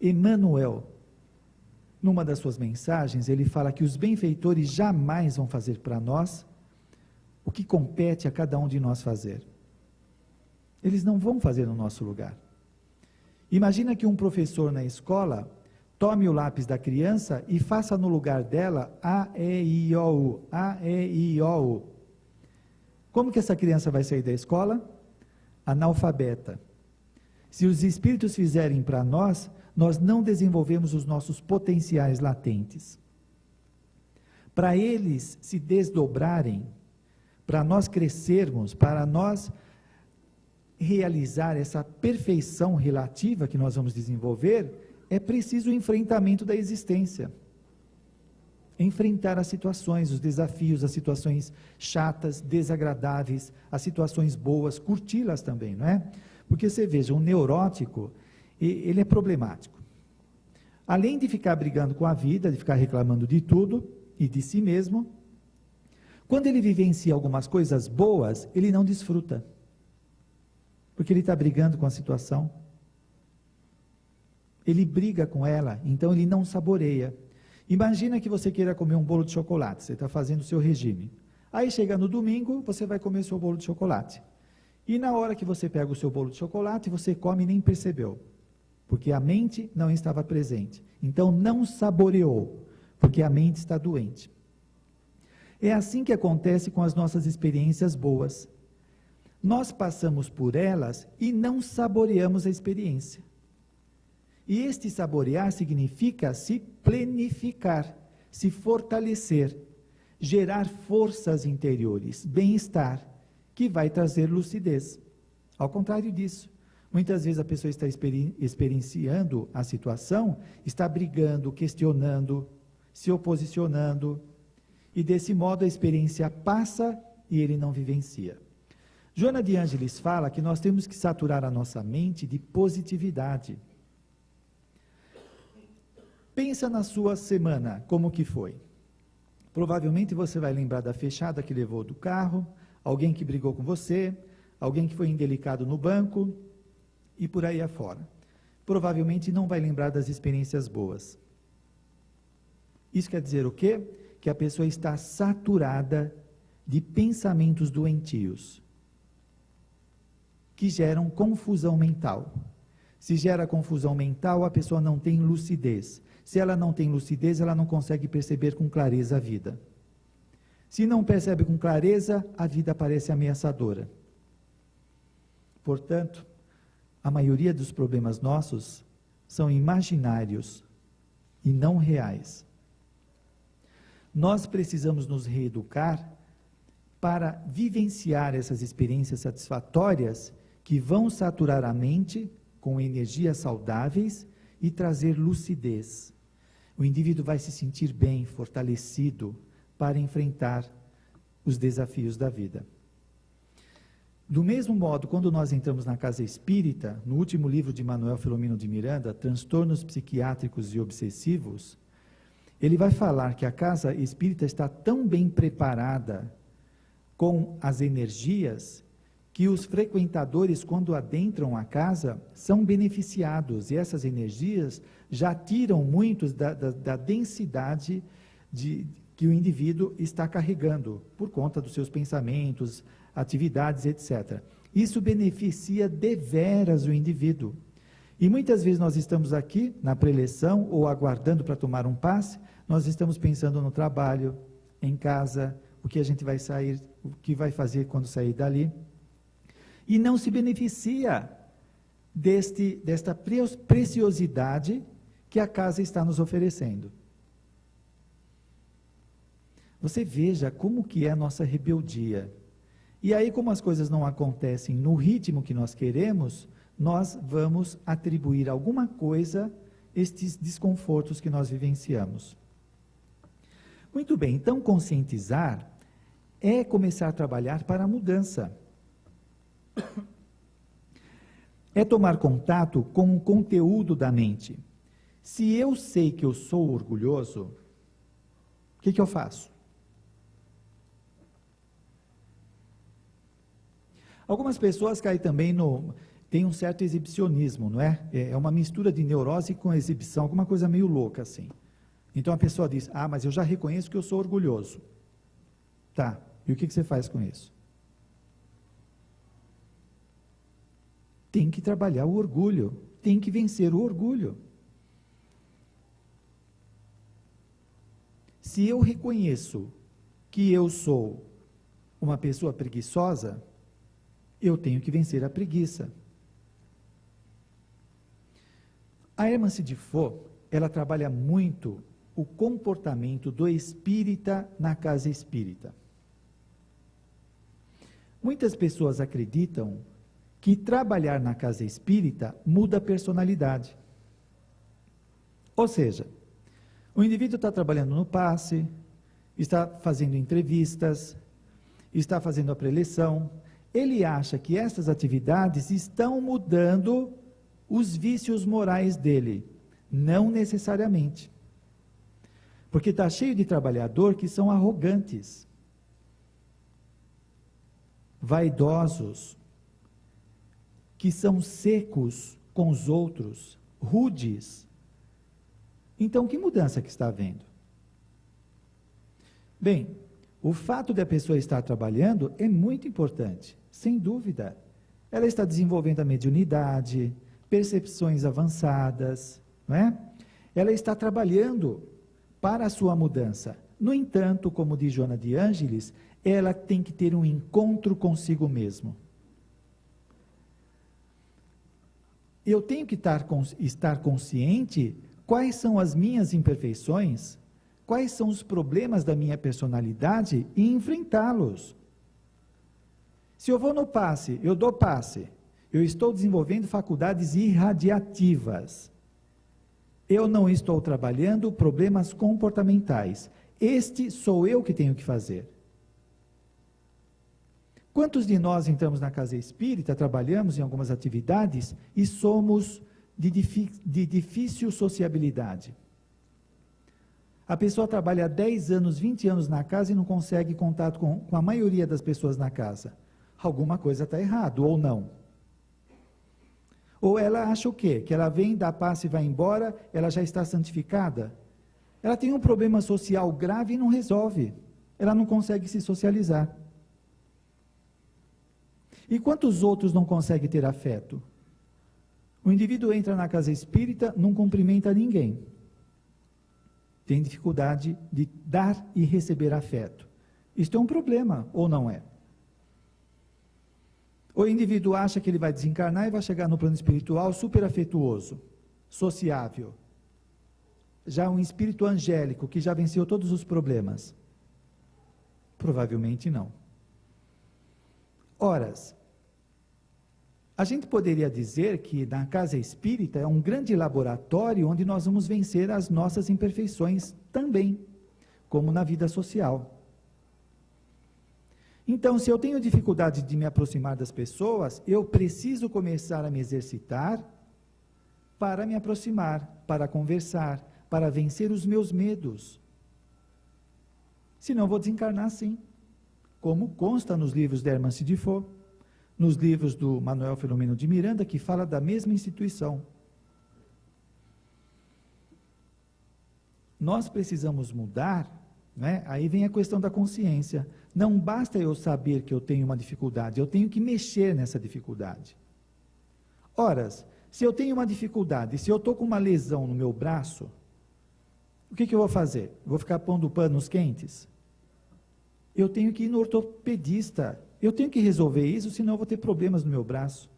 Emmanuel, numa das suas mensagens, ele fala que os benfeitores jamais vão fazer para nós o que compete a cada um de nós fazer. Eles não vão fazer no nosso lugar. Imagina que um professor na escola tome o lápis da criança e faça no lugar dela A, E, I, O, U, A, E, I, O, U. Como que essa criança vai sair da escola? Analfabeta. Se os espíritos fizerem para nós, nós não desenvolvemos os nossos potenciais latentes. Para eles se desdobrarem, para nós crescermos, para nós realizar essa perfeição relativa que nós vamos desenvolver, é preciso o enfrentamento da existência. Enfrentar as situações, os desafios, as situações chatas, desagradáveis, as situações boas, curti-las também, não é? Porque você veja, um neurótico, ele é problemático. Além de ficar brigando com a vida, de ficar reclamando de tudo e de si mesmo, quando ele vivencia algumas coisas boas, ele não desfruta. Porque ele está brigando com a situação. Ele briga com ela, então ele não saboreia. Imagina que você queira comer um bolo de chocolate, você está fazendo o seu regime. Aí chega no domingo, você vai comer o seu bolo de chocolate. E na hora que você pega o seu bolo de chocolate, você come e nem percebeu. Porque a mente não estava presente. Então não saboreou, porque a mente está doente. É assim que acontece com as nossas experiências boas. Nós passamos por elas e não saboreamos a experiência. E este saborear significa se plenificar, se fortalecer, gerar forças interiores, bem-estar, que vai trazer lucidez. Ao contrário disso, muitas vezes a pessoa está experienciando a situação, está brigando, questionando, se oposicionando, e desse modo a experiência passa e ele não vivencia. Joana de Ângeles fala que nós temos que saturar a nossa mente de positividade. Pensa na sua semana, como que foi? Provavelmente você vai lembrar da fechada que levou do carro, alguém que brigou com você, alguém que foi indelicado no banco, e por aí afora. provavelmente não vai lembrar das experiências boas. Isso quer dizer o quê? Que a pessoa está saturada de pensamentos doentios, que geram confusão mental. Se gera confusão mental, a pessoa não tem lucidez. Se ela não tem lucidez, ela não consegue perceber com clareza a vida. Se não percebe com clareza, a vida parece ameaçadora. Portanto, a maioria dos problemas nossos são imaginários e não reais. Nós precisamos nos reeducar para vivenciar essas experiências satisfatórias que vão saturar a mente com energias saudáveis e trazer lucidez. O indivíduo vai se sentir bem, fortalecido, para enfrentar os desafios da vida. Do mesmo modo, quando nós entramos na casa espírita, no último livro de Manuel Filomeno de Miranda, Transtornos Psiquiátricos e Obsessivos, ele vai falar que a casa espírita está tão bem preparada com as energias que os frequentadores, quando adentram a casa, são beneficiados, e essas energias já tiram muitos da densidade que o indivíduo está carregando, por conta dos seus pensamentos, atividades, etc. Isso beneficia deveras o indivíduo. E muitas vezes nós estamos aqui, na preleção, ou aguardando para tomar um passe, nós estamos pensando no trabalho, em casa, o que a gente vai sair, o que vai fazer quando sair dali, e não se beneficia desta preciosidade que a casa está nos oferecendo. Você veja como que é a nossa rebeldia. E aí, como as coisas não acontecem no ritmo que nós queremos, nós vamos atribuir alguma coisa estes desconfortos que nós vivenciamos. Muito bem, então conscientizar é começar a trabalhar para a mudança. É tomar contato com o conteúdo da mente. Se eu sei que eu sou orgulhoso, o que eu faço? Algumas pessoas caem também tem um certo exibicionismo, não é? É uma mistura de neurose com exibição, alguma coisa meio louca assim. Então a pessoa diz, mas eu já reconheço que eu sou orgulhoso. Tá, e o que você faz com isso? Tem que trabalhar o orgulho, tem que vencer o orgulho. Se eu reconheço que eu sou uma pessoa preguiçosa, eu tenho que vencer a preguiça. A Hermance de Faux, ela trabalha muito o comportamento do espírita na casa espírita. Muitas pessoas acreditam que trabalhar na casa espírita muda a personalidade. Ou seja, o indivíduo está trabalhando no passe, está fazendo entrevistas, está fazendo a preleção. Ele acha que essas atividades estão mudando os vícios morais dele. Não necessariamente. Porque está cheio de trabalhador que são arrogantes, vaidosos, que são secos com os outros, rudes. Então, que mudança que está havendo? Bem, o fato de a pessoa estar trabalhando é muito importante, sem dúvida. Ela está desenvolvendo a mediunidade, percepções avançadas, não é? Ela está trabalhando para a sua mudança. No entanto, como diz Joana de Ângeles, ela tem que ter um encontro consigo mesmo. Eu tenho que estar consciente quais são as minhas imperfeições, quais são os problemas da minha personalidade e enfrentá-los. Se eu vou no passe, eu dou passe, eu estou desenvolvendo faculdades irradiativas. Eu não estou trabalhando problemas comportamentais. Este sou eu que tenho que fazer. Quantos de nós entramos na casa espírita, trabalhamos em algumas atividades e somos de difícil sociabilidade? A pessoa trabalha 10 anos, 20 anos na casa e não consegue contato com a maioria das pessoas na casa. Alguma coisa está errada, ou não? Ou ela acha o quê? Que ela vem, dá passe e vai embora, ela já está santificada? Ela tem um problema social grave e não resolve. Ela não consegue se socializar. E quantos outros não conseguem ter afeto? O indivíduo entra na casa espírita, não cumprimenta ninguém. Tem dificuldade de dar e receber afeto. Isto é um problema, ou não é? O indivíduo acha que ele vai desencarnar e vai chegar no plano espiritual super afetuoso, sociável. Já um espírito angélico que já venceu todos os problemas. Provavelmente não. Ora, a gente poderia dizer que na casa espírita é um grande laboratório onde nós vamos vencer as nossas imperfeições também, como na vida social. Então, se eu tenho dificuldade de me aproximar das pessoas, eu preciso começar a me exercitar para me aproximar, para conversar, para vencer os meus medos. Senão eu vou desencarnar sim, como consta nos livros de Hermann Sidifo, nos livros do Manuel Filomeno de Miranda, que fala da mesma instituição. Nós precisamos mudar, né? Aí vem a questão da consciência. Não basta eu saber que eu tenho uma dificuldade, eu tenho que mexer nessa dificuldade. Ora, se eu tenho uma dificuldade, se eu estou com uma lesão no meu braço, o que eu vou fazer? Vou ficar pondo panos quentes? Eu tenho que ir no ortopedista. Eu tenho que resolver isso, senão eu vou ter problemas no meu braço.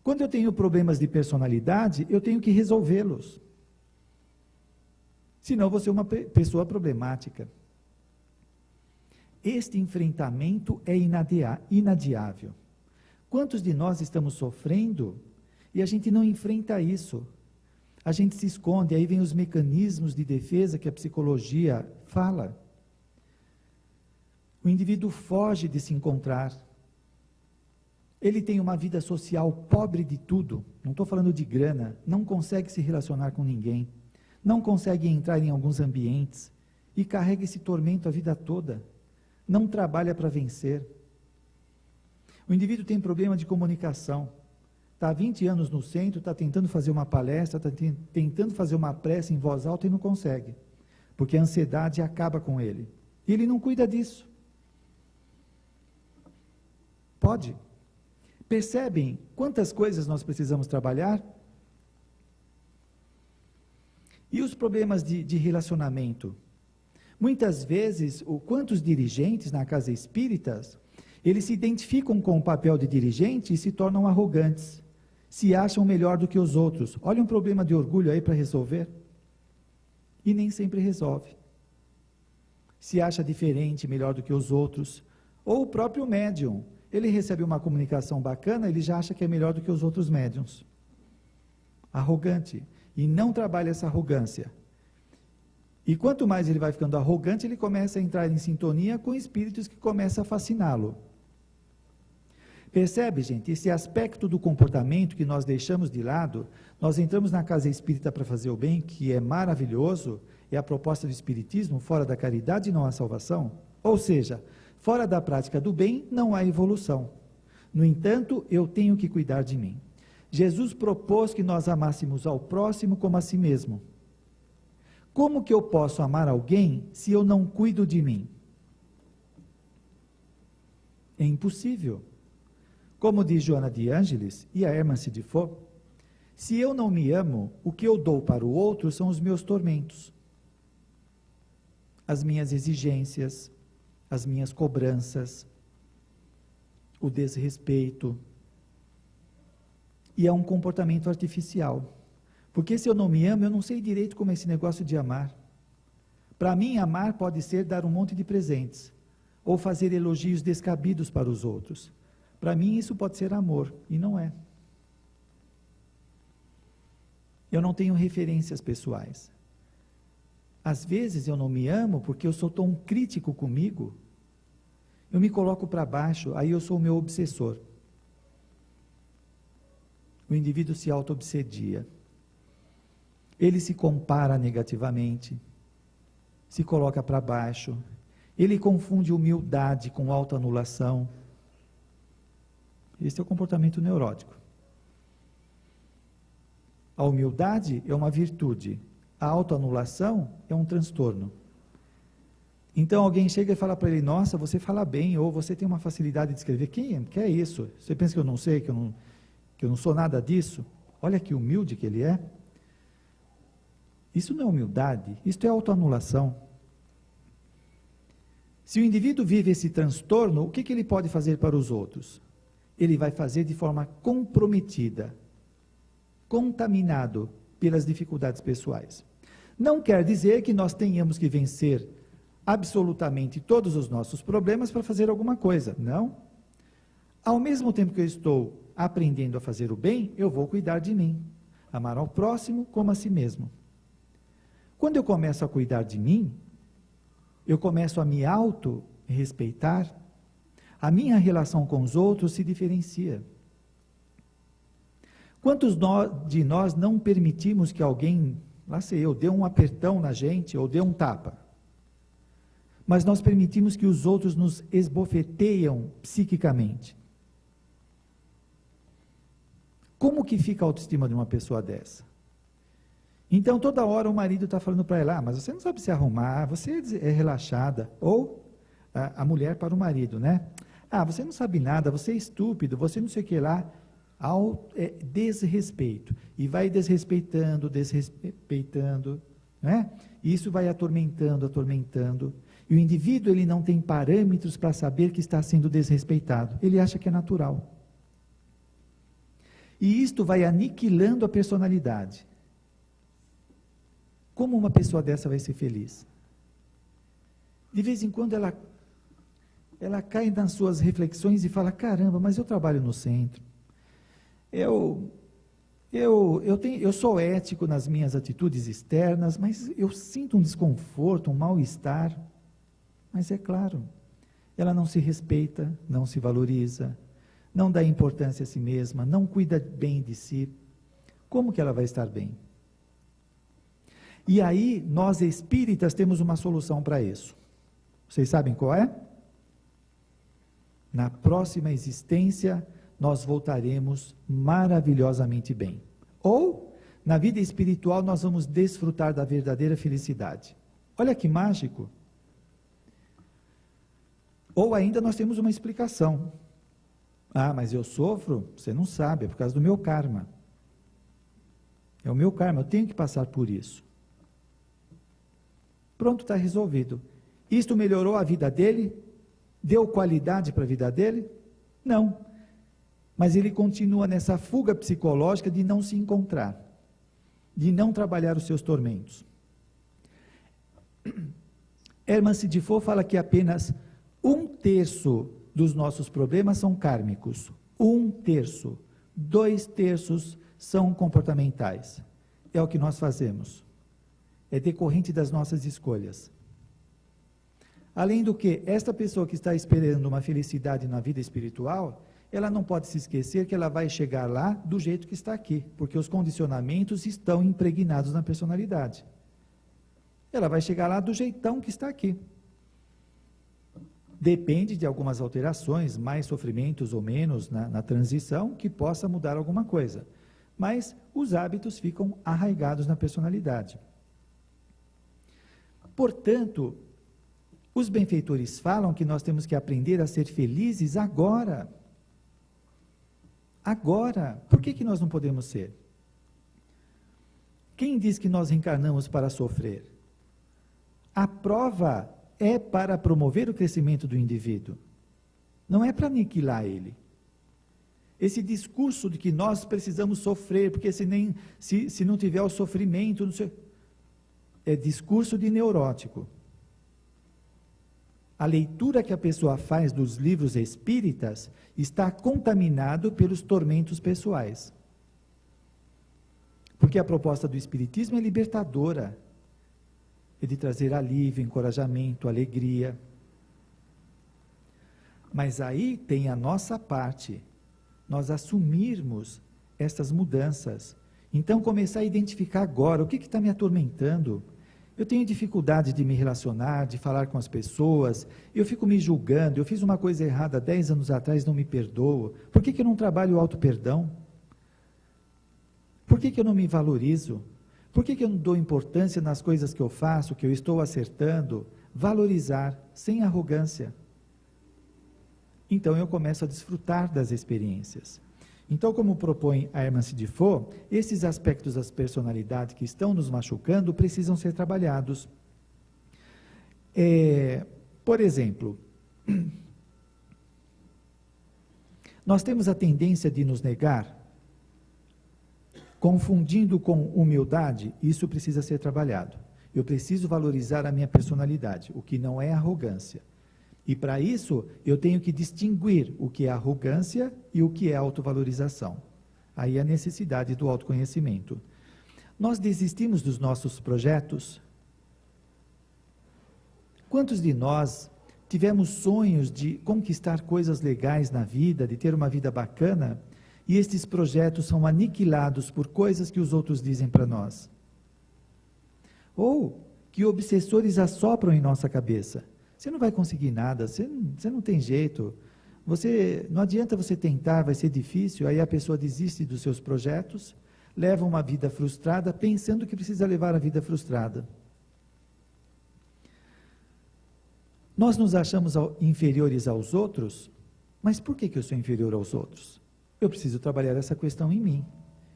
Quando eu tenho problemas de personalidade, eu tenho que resolvê-los. Senão eu vou ser uma pessoa problemática. Este enfrentamento é inadiável. Quantos de nós estamos sofrendo e a gente não enfrenta isso? A gente se esconde, aí vem os mecanismos de defesa que a psicologia fala. O indivíduo foge de se encontrar. Ele tem uma vida social pobre de tudo, não estou falando de grana, não consegue se relacionar com ninguém, não consegue entrar em alguns ambientes e carrega esse tormento a vida toda, não trabalha para vencer. O indivíduo tem problema de comunicação, está há 20 anos no centro, está tentando fazer uma palestra, está tentando fazer uma prece em voz alta e não consegue, porque a ansiedade acaba com ele, e ele não cuida disso. Pode. Percebem quantas coisas nós precisamos trabalhar? E os problemas de relacionamento? Muitas vezes, quantos dirigentes na casa espírita, eles se identificam com o papel de dirigente e se tornam arrogantes, se acham melhor do que os outros. Olha um problema de orgulho aí para resolver. E nem sempre resolve. Se acha diferente, melhor do que os outros. Ou o próprio médium. Ele recebe uma comunicação bacana, ele já acha que é melhor do que os outros médiums. Arrogante. E não trabalha essa arrogância. E quanto mais ele vai ficando arrogante, ele começa a entrar em sintonia com espíritos que começam a fasciná-lo. Percebe, gente, esse aspecto do comportamento que nós deixamos de lado, nós entramos na casa espírita para fazer o bem, que é maravilhoso, é a proposta do espiritismo, fora da caridade não há salvação. Ou seja, fora da prática do bem, não há evolução. No entanto, eu tenho que cuidar de mim. Jesus propôs que nós amássemos ao próximo como a si mesmo. Como que eu posso amar alguém se eu não cuido de mim? É impossível. Como diz Joana de Ângeles e a Hermann Sidifo, se eu não me amo, o que eu dou para o outro são os meus tormentos, as minhas exigências, as minhas cobranças, o desrespeito. E é um comportamento artificial. Porque se eu não me amo, eu não sei direito como é esse negócio de amar. Para mim, amar pode ser dar um monte de presentes, ou fazer elogios descabidos para os outros. Para mim, isso pode ser amor, e não é. Eu não tenho referências pessoais. Às vezes eu não me amo porque eu sou tão crítico comigo. Eu me coloco para baixo, aí eu sou o meu obsessor. O indivíduo se auto-obsedia. Ele se compara negativamente, se coloca para baixo. Ele confunde humildade com autoanulação. Esse é o comportamento neurótico. A humildade é uma virtude. A autoanulação é um transtorno. Então alguém chega e fala para ele, nossa, você fala bem, ou você tem uma facilidade de escrever. Que é isso? Você pensa que eu não sei, que eu não sou nada disso? Olha que humilde que ele é. Isso não é humildade, isso é autoanulação. Se o indivíduo vive esse transtorno, o que ele pode fazer para os outros? Ele vai fazer de forma comprometida, contaminado pelas dificuldades pessoais. Não quer dizer que nós tenhamos que vencer absolutamente todos os nossos problemas para fazer alguma coisa, não. Ao mesmo tempo que eu estou aprendendo a fazer o bem, eu vou cuidar de mim, amar ao próximo como a si mesmo. Quando eu começo a cuidar de mim, eu começo a me auto-respeitar, a minha relação com os outros se diferencia. Quantos de nós não permitimos que alguém, lá sei eu, dê um apertão na gente ou dê um tapa? Mas nós permitimos que os outros nos esbofeteiam psiquicamente. Como que fica a autoestima de uma pessoa dessa? Então, toda hora o marido está falando para ela, mas você não sabe se arrumar, você é relaxada. Ou a mulher para o marido, né? Você não sabe nada, você é estúpido, você não sei o que lá. Desrespeito. E vai desrespeitando, né? E isso vai atormentando. E o indivíduo, ele não tem parâmetros para saber que está sendo desrespeitado. Ele acha que é natural. E isto vai aniquilando a personalidade. Como uma pessoa dessa vai ser feliz? De vez em quando ela cai nas suas reflexões e fala, caramba, mas eu trabalho no centro. Eu sou ético nas minhas atitudes externas, mas eu sinto um desconforto, um mal-estar. Mas é claro, ela não se respeita, não se valoriza, não dá importância a si mesma, não cuida bem de si. Como que ela vai estar bem? E aí, nós espíritas temos uma solução para isso. Vocês sabem qual é? Na próxima existência, nós voltaremos maravilhosamente bem. Ou, na vida espiritual, nós vamos desfrutar da verdadeira felicidade. Olha que mágico! Ou ainda nós temos uma explicação. Mas eu sofro? Você não sabe, é por causa do meu karma. É o meu karma, eu tenho que passar por isso. Pronto, está resolvido. Isto melhorou a vida dele? Deu qualidade para a vida dele? Não. Mas ele continua nessa fuga psicológica de não se encontrar, de não trabalhar os seus tormentos. Herman de Foucault fala que apenas 1/3 dos nossos problemas são kármicos. 1/3. 2/3 são comportamentais. É o que nós fazemos. É decorrente das nossas escolhas. Além do que, esta pessoa que está esperando uma felicidade na vida espiritual, ela não pode se esquecer que ela vai chegar lá do jeito que está aqui, porque os condicionamentos estão impregnados na personalidade. Ela vai chegar lá do jeitão que está aqui. Depende de algumas alterações, mais sofrimentos ou menos na transição, que possa mudar alguma coisa. Mas os hábitos ficam arraigados na personalidade. Portanto, os benfeitores falam que nós temos que aprender a ser felizes agora. Agora. Por que nós não podemos ser? Quem diz que nós reencarnamos para sofrer? A prova é para promover o crescimento do indivíduo. Não é para aniquilar ele. Esse discurso de que nós precisamos sofrer, porque se não tiver o sofrimento, não sei, é discurso de neurótico. A leitura que a pessoa faz dos livros espíritas está contaminado pelos tormentos pessoais. Porque a proposta do espiritismo é libertadora. É de trazer alívio, encorajamento, alegria. Mas aí tem a nossa parte, nós assumirmos essas mudanças. Então começar a identificar agora, o que está me atormentando? Eu tenho dificuldade de me relacionar, de falar com as pessoas, eu fico me julgando, eu fiz uma coisa errada 10 anos atrás, não me perdoo. Por que eu não trabalho o auto-perdão? Por que eu não me valorizo? Por que eu não dou importância nas coisas que eu faço, que eu estou acertando? Valorizar, sem arrogância. Então eu começo a desfrutar das experiências. Então, como propõe a Hermance de Faux, esses aspectos da personalidade que estão nos machucando precisam ser trabalhados. Por exemplo, nós temos a tendência de nos negar, confundindo com humildade. Isso precisa ser trabalhado. Eu preciso valorizar a minha personalidade, o que não é arrogância. E para isso, eu tenho que distinguir o que é arrogância e o que é autovalorização. Aí a necessidade do autoconhecimento. Nós desistimos dos nossos projetos? Quantos de nós tivemos sonhos de conquistar coisas legais na vida, de ter uma vida bacana, e estes projetos são aniquilados por coisas que os outros dizem para nós? Ou que obsessores assopram em nossa cabeça. Você não vai conseguir nada, você não tem jeito, não adianta você tentar, vai ser difícil. Aí a pessoa desiste dos seus projetos, leva uma vida frustrada, pensando que precisa levar a vida frustrada. Nós nos achamos inferiores aos outros, mas por que eu sou inferior aos outros? Eu preciso trabalhar essa questão em mim,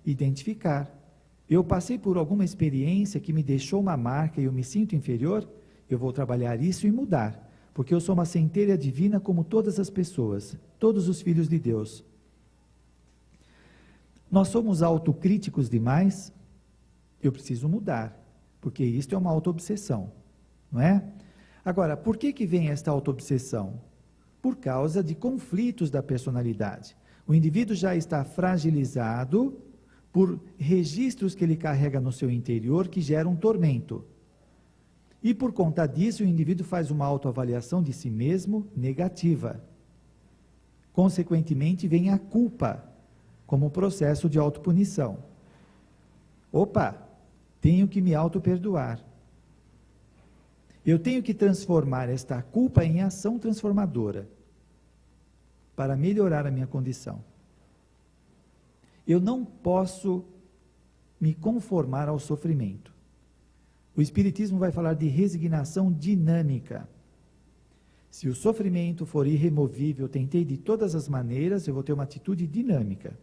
identificar. Eu passei por alguma experiência que me deixou uma marca e eu me sinto inferior? Eu vou trabalhar isso e mudar, porque eu sou uma centelha divina como todas as pessoas, todos os filhos de Deus. Nós somos autocríticos demais? Eu preciso mudar, porque isto é uma autoobsessão, não é? Agora, por que vem esta autoobsessão? Por causa de conflitos da personalidade. O indivíduo já está fragilizado por registros que ele carrega no seu interior que geram tormento. E por conta disso, o indivíduo faz uma autoavaliação de si mesmo negativa. Consequentemente, vem a culpa, como processo de autopunição. Opa, tenho que me auto-perdoar. Eu tenho que transformar esta culpa em ação transformadora, para melhorar a minha condição. Eu não posso me conformar ao sofrimento. O Espiritismo vai falar de resignação dinâmica. Se o sofrimento for irremovível, tentei de todas as maneiras, eu vou ter uma atitude dinâmica.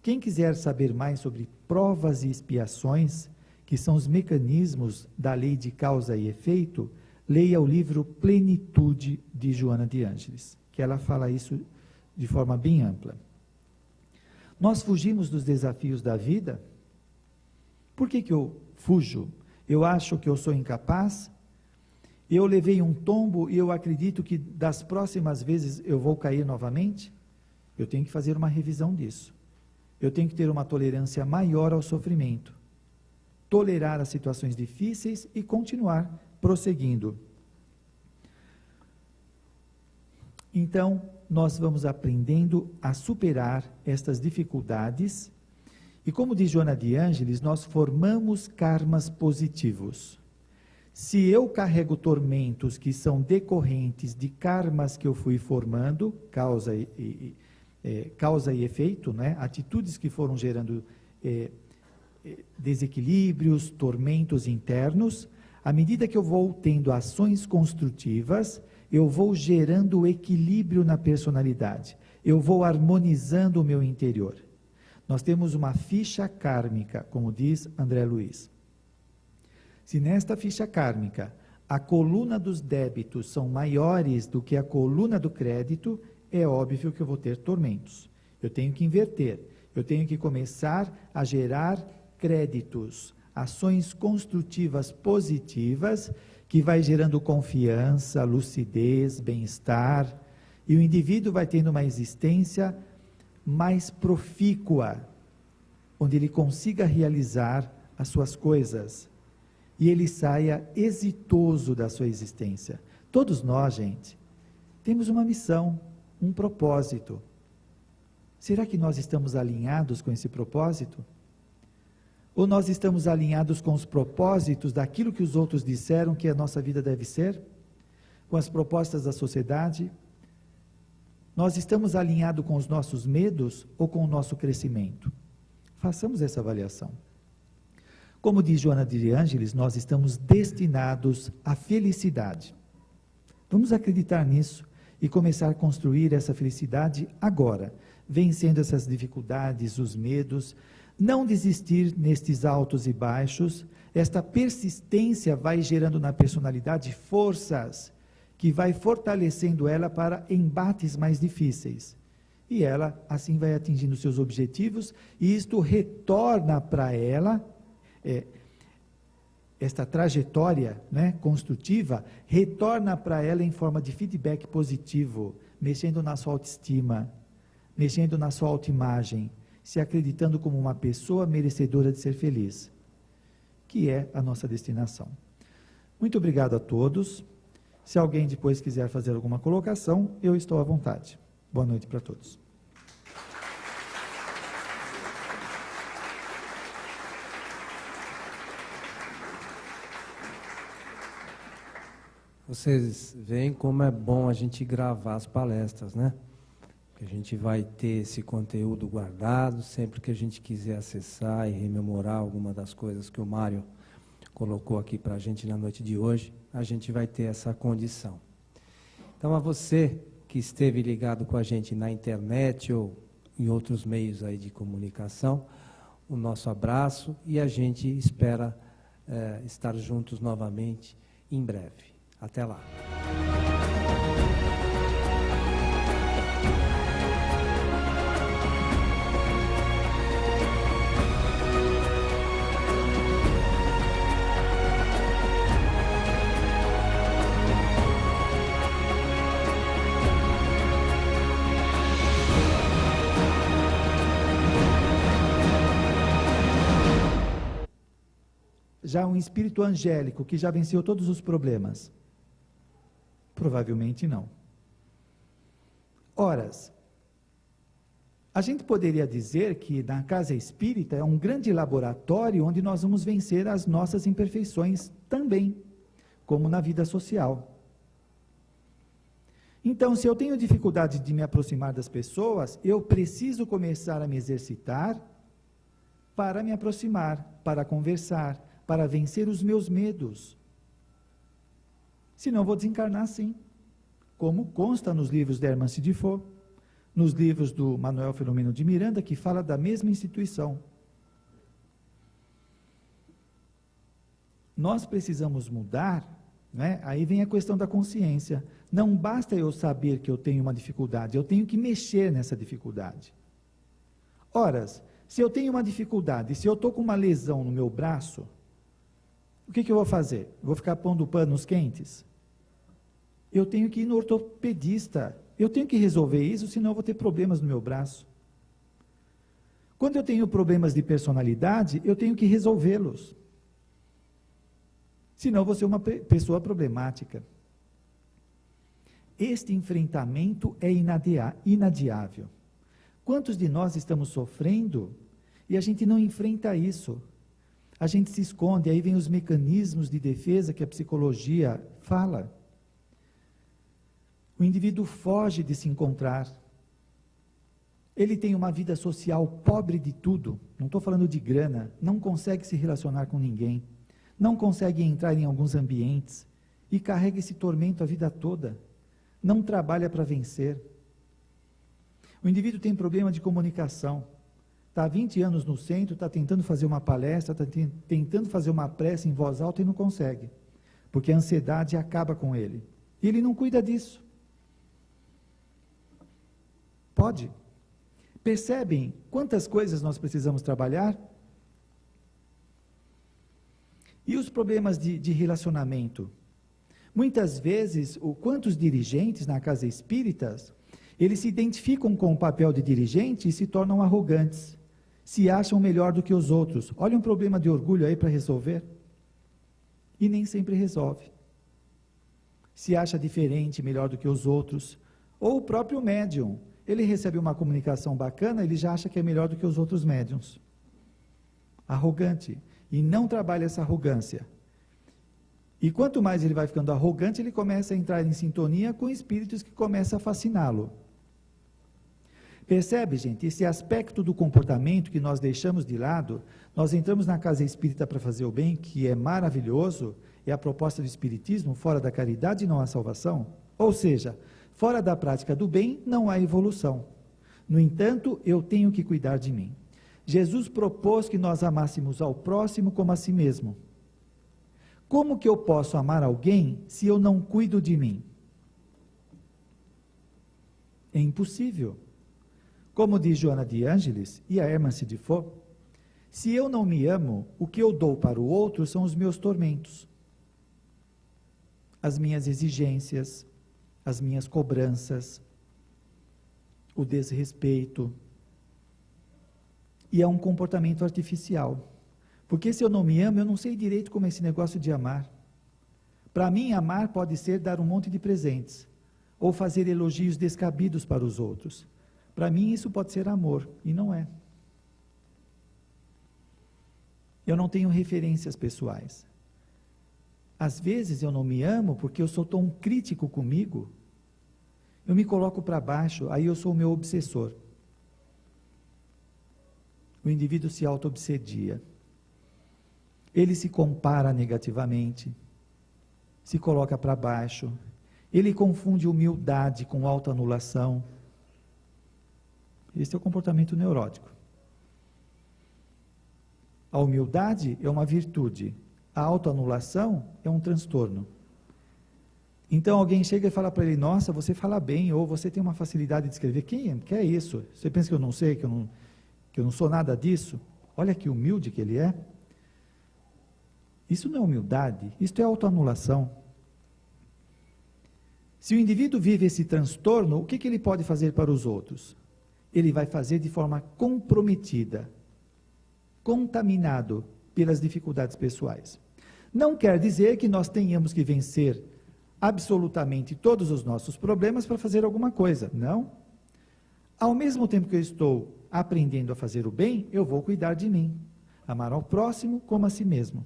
Quem quiser saber mais sobre provas e expiações, que são os mecanismos da lei de causa e efeito, leia o livro Plenitude, de Joana de Ângeles, que ela fala isso de forma bem ampla. Nós fugimos dos desafios da vida? Por que eu fujo? Eu acho que eu sou incapaz? Eu levei um tombo e eu acredito que das próximas vezes eu vou cair novamente? Eu tenho que fazer uma revisão disso. Eu tenho que ter uma tolerância maior ao sofrimento. Tolerar as situações difíceis e continuar prosseguindo. Então, nós vamos aprendendo a superar estas dificuldades. E como diz Joana de Ângeles, nós formamos karmas positivos. Se eu carrego tormentos que são decorrentes de karmas que eu fui formando, causa e efeito, né? Atitudes que foram gerando desequilíbrios, tormentos internos, à medida que eu vou tendo ações construtivas, eu vou gerando equilíbrio na personalidade, eu vou harmonizando o meu interior. Nós temos uma ficha kármica, como diz André Luiz. Se nesta ficha kármica a coluna dos débitos são maiores do que a coluna do crédito, é óbvio que eu vou ter tormentos. Eu tenho que inverter, eu tenho que começar a gerar créditos, ações construtivas positivas, que vai gerando confiança, lucidez, bem-estar, e o indivíduo vai tendo uma existência mais profícua, onde ele consiga realizar as suas coisas, e ele saia exitoso da sua existência. Todos nós, gente, temos uma missão, um propósito. Será que nós estamos alinhados com esse propósito? Ou nós estamos alinhados com os propósitos daquilo que os outros disseram que a nossa vida deve ser? Com as propostas da sociedade? Nós estamos alinhados com os nossos medos ou com o nosso crescimento? Façamos essa avaliação. Como diz Joana de Ângeles, nós estamos destinados à felicidade. Vamos acreditar nisso e começar a construir essa felicidade agora, vencendo essas dificuldades, os medos, não desistir nestes altos e baixos. Esta persistência vai gerando na personalidade forças que vai fortalecendo ela para embates mais difíceis. E ela assim vai atingindo seus objetivos, e isto retorna para ela, esta trajetória, né, construtiva, retorna para ela em forma de feedback positivo, mexendo na sua autoestima, mexendo na sua autoimagem, se acreditando como uma pessoa merecedora de ser feliz, que é a nossa destinação. Muito obrigado a todos. Se alguém depois quiser fazer alguma colocação, eu estou à vontade. Boa noite para todos. Vocês veem como é bom a gente gravar as palestras, né? Que a gente vai ter esse conteúdo guardado, sempre que a gente quiser acessar e rememorar alguma das coisas que o Mário colocou aqui para a gente na noite de hoje, a gente vai ter essa condição. Então, a você que esteve ligado com a gente na internet ou em outros meios aí de comunicação, o nosso abraço, e a gente espera estar juntos novamente em breve. Até lá. Já um espírito angélico que já venceu todos os problemas? Provavelmente não. Horas. A gente poderia dizer que na casa espírita é um grande laboratório onde nós vamos vencer as nossas imperfeições também, como na vida social. Então, se eu tenho dificuldade de me aproximar das pessoas, eu preciso começar a me exercitar para me aproximar, para conversar, para vencer os meus medos. Senão eu vou desencarnar sim, como consta nos livros de Hermance de Faux, nos livros do Manuel Filomeno de Miranda, que fala da mesma instituição. Nós precisamos mudar, né? Aí vem a questão da consciência. Não basta eu saber que eu tenho uma dificuldade, eu tenho que mexer nessa dificuldade. Ora, se eu tenho uma dificuldade, se eu estou com uma lesão no meu braço, o que eu vou fazer? Eu vou ficar pondo panos quentes? Eu tenho que ir no ortopedista. Eu tenho que resolver isso, senão eu vou ter problemas no meu braço. Quando eu tenho problemas de personalidade, eu tenho que resolvê-los. Senão eu vou ser uma pessoa problemática. Este enfrentamento é inadiável. Quantos de nós estamos sofrendo e a gente não enfrenta isso? A gente se esconde, aí vem os mecanismos de defesa que a psicologia fala. O indivíduo foge de se encontrar. Ele tem uma vida social pobre de tudo, não estou falando de grana, não consegue se relacionar com ninguém, não consegue entrar em alguns ambientes e carrega esse tormento a vida toda, não trabalha para vencer. O indivíduo tem problema de comunicação, está há 20 anos no centro, está tentando fazer uma palestra, está tentando fazer uma prece em voz alta e não consegue, porque a ansiedade acaba com ele, e ele não cuida disso. Pode. Percebem quantas coisas nós precisamos trabalhar? E os problemas de relacionamento? Muitas vezes, quantos dirigentes na casa espíritas, eles se identificam com o papel de dirigente e se tornam arrogantes, se acham melhor do que os outros. Olha um problema de orgulho aí para resolver. E nem sempre resolve. Se acha diferente, melhor do que os outros. Ou o próprio médium. Ele recebe uma comunicação bacana, ele já acha que é melhor do que os outros médiums. Arrogante. E não trabalha essa arrogância. E quanto mais ele vai ficando arrogante, ele começa a entrar em sintonia com espíritos que começam a fasciná-lo. Percebe, gente, esse aspecto do comportamento que nós deixamos de lado. Nós entramos na casa espírita para fazer o bem, que é maravilhoso, é a proposta do espiritismo, fora da caridade não há salvação. Ou seja, fora da prática do bem não há evolução. No entanto, eu tenho que cuidar de mim. Jesus propôs que nós amássemos ao próximo como a si mesmo. Como que eu posso amar alguém se eu não cuido de mim? É impossível. Como diz Joana de Ângeles e a Hermance de Faux, se eu não me amo, o que eu dou para o outro são os meus tormentos, as minhas exigências, as minhas cobranças, o desrespeito. E é um comportamento artificial. Porque se eu não me amo, eu não sei direito como é esse negócio de amar. Para mim, amar pode ser dar um monte de presentes, ou fazer elogios descabidos para os outros. Para mim, isso pode ser amor, e não é. Eu não tenho referências pessoais. Às vezes eu não me amo porque eu sou tão crítico comigo. Eu me coloco para baixo, aí eu sou o meu obsessor. O indivíduo se auto-obsedia. Ele se compara negativamente, se coloca para baixo, ele confunde humildade com autoanulação. Esse é o comportamento neurótico. A humildade é uma virtude, a autoanulação é um transtorno. Então alguém chega e fala para ele, nossa, você fala bem, ou você tem uma facilidade de escrever. Que é isso? Você pensa que eu não sei, que eu não sou nada disso? Olha que humilde que ele é. Isso não é humildade, isso é autoanulação. Se o indivíduo vive esse transtorno, o que ele pode fazer para os outros? Ele vai fazer de forma comprometida, contaminado pelas dificuldades pessoais. Não quer dizer que nós tenhamos que vencer absolutamente todos os nossos problemas para fazer alguma coisa, não. Ao mesmo tempo que eu estou aprendendo a fazer o bem, eu vou cuidar de mim, amar ao próximo como a si mesmo.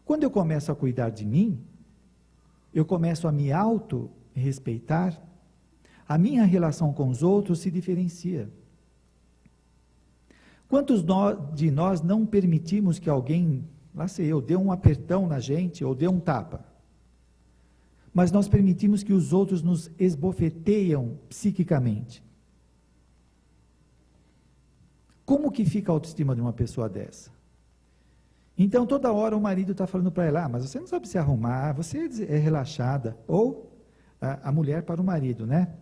Quando eu começo a cuidar de mim, eu começo a me auto-respeitar, a minha relação com os outros se diferencia. Quantos de nós não permitimos que alguém, lá sei eu, dê um apertão na gente ou dê um tapa? Mas nós permitimos que os outros nos esbofeteiam psiquicamente. Como que fica a autoestima de uma pessoa dessa? Então, toda hora o marido está falando para ela, mas você não sabe se arrumar, você é relaxada. Ou a mulher para o marido, né?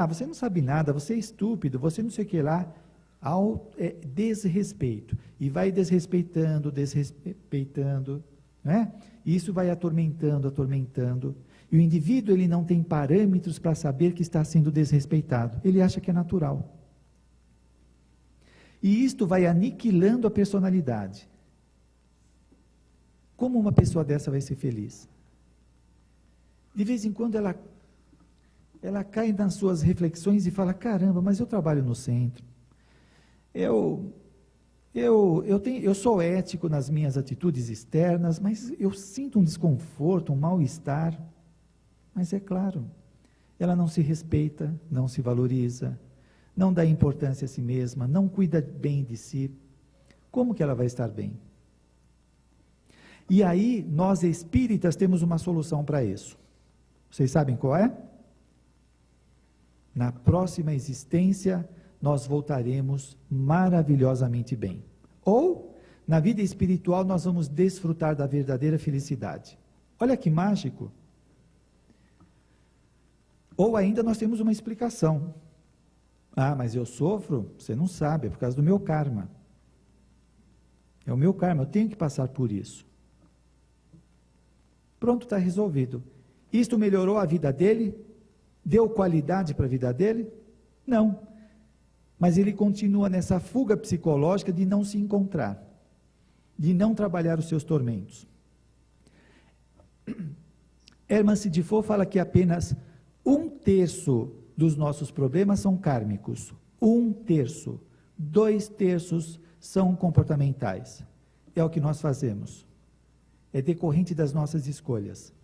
Você não sabe nada, você é estúpido, você não sei o que lá. Desrespeito. E vai desrespeitando, né? E isso vai atormentando. E o indivíduo, ele não tem parâmetros para saber que está sendo desrespeitado. Ele acha que é natural. E isto vai aniquilando a personalidade. Como uma pessoa dessa vai ser feliz? De vez em quando ela cai nas suas reflexões e fala, caramba, mas eu trabalho no centro. Eu sou ético nas minhas atitudes externas, mas eu sinto um desconforto, um mal-estar. Mas é claro, ela não se respeita, não se valoriza, não dá importância a si mesma, não cuida bem de si. Como que ela vai estar bem? E aí, nós espíritas temos uma solução para isso. Vocês sabem qual é? Na próxima existência, nós voltaremos maravilhosamente bem. Ou, na vida espiritual, nós vamos desfrutar da verdadeira felicidade. Olha que mágico! Ou ainda nós temos uma explicação. Mas eu sofro? Você não sabe, é por causa do meu karma. É o meu karma, eu tenho que passar por isso. Pronto, está resolvido. Isto melhorou a vida dele? Deu qualidade para a vida dele? Não. Mas ele continua nessa fuga psicológica de não se encontrar, de não trabalhar os seus tormentos. Hermance de Faux fala que apenas 1/3 dos nossos problemas são kármicos. 1/3. 2/3 são comportamentais. É o que nós fazemos. É decorrente das nossas escolhas.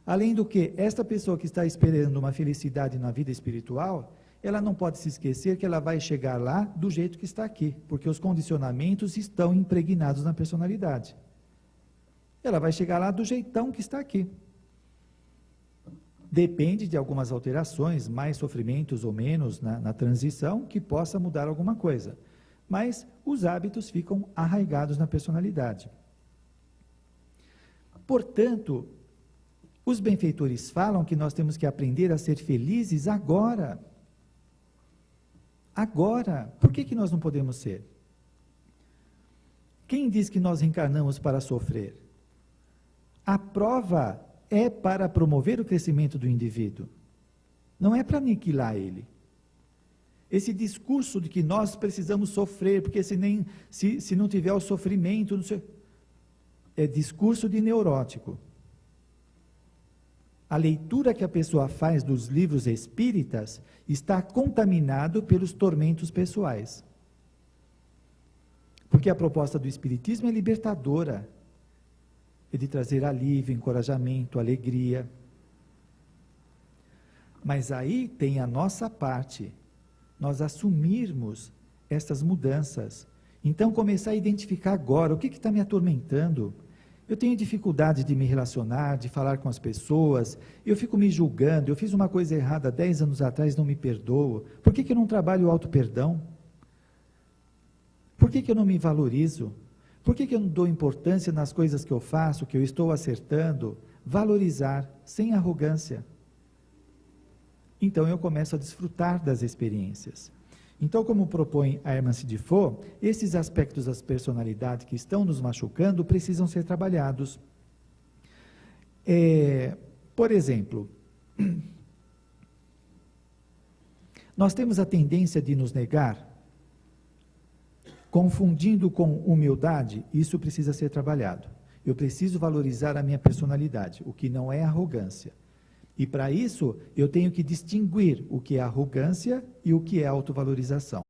Além do que, esta pessoa que está esperando uma felicidade na vida espiritual, ela não pode se esquecer que ela vai chegar lá do jeito que está aqui, porque os condicionamentos estão impregnados na personalidade. Ela vai chegar lá do jeitão que está aqui. Depende de algumas alterações, mais sofrimentos ou menos na transição, que possa mudar alguma coisa. Mas os hábitos ficam arraigados na personalidade. Portanto, os benfeitores falam que nós temos que aprender a ser felizes agora. Agora. Por que nós não podemos ser? Quem diz que nós encarnamos para sofrer? A prova é para promover o crescimento do indivíduo. Não é para aniquilar ele. Esse discurso de que nós precisamos sofrer, porque se não tiver o sofrimento, não sei, é discurso de neurótico. A leitura que a pessoa faz dos livros espíritas está contaminado pelos tormentos pessoais. Porque a proposta do espiritismo é libertadora, é de trazer alívio, encorajamento, alegria. Mas aí tem a nossa parte, nós assumirmos essas mudanças. Então começar a identificar agora, o que está me atormentando? Eu tenho dificuldade de me relacionar, de falar com as pessoas, eu fico me julgando, eu fiz uma coisa errada 10 anos atrás, não me perdoo. Por que eu não trabalho o auto-perdão? Por que eu não me valorizo? Por que eu não dou importância nas coisas que eu faço, que eu estou acertando? Valorizar, sem arrogância. Então eu começo a desfrutar das experiências. Então, como propõe a Hermance de Faux, esses aspectos das personalidades que estão nos machucando precisam ser trabalhados. Por exemplo, nós temos a tendência de nos negar, confundindo com humildade. Isso precisa ser trabalhado. Eu preciso valorizar a minha personalidade, o que não é arrogância. E para isso, eu tenho que distinguir o que é arrogância e o que é autovalorização.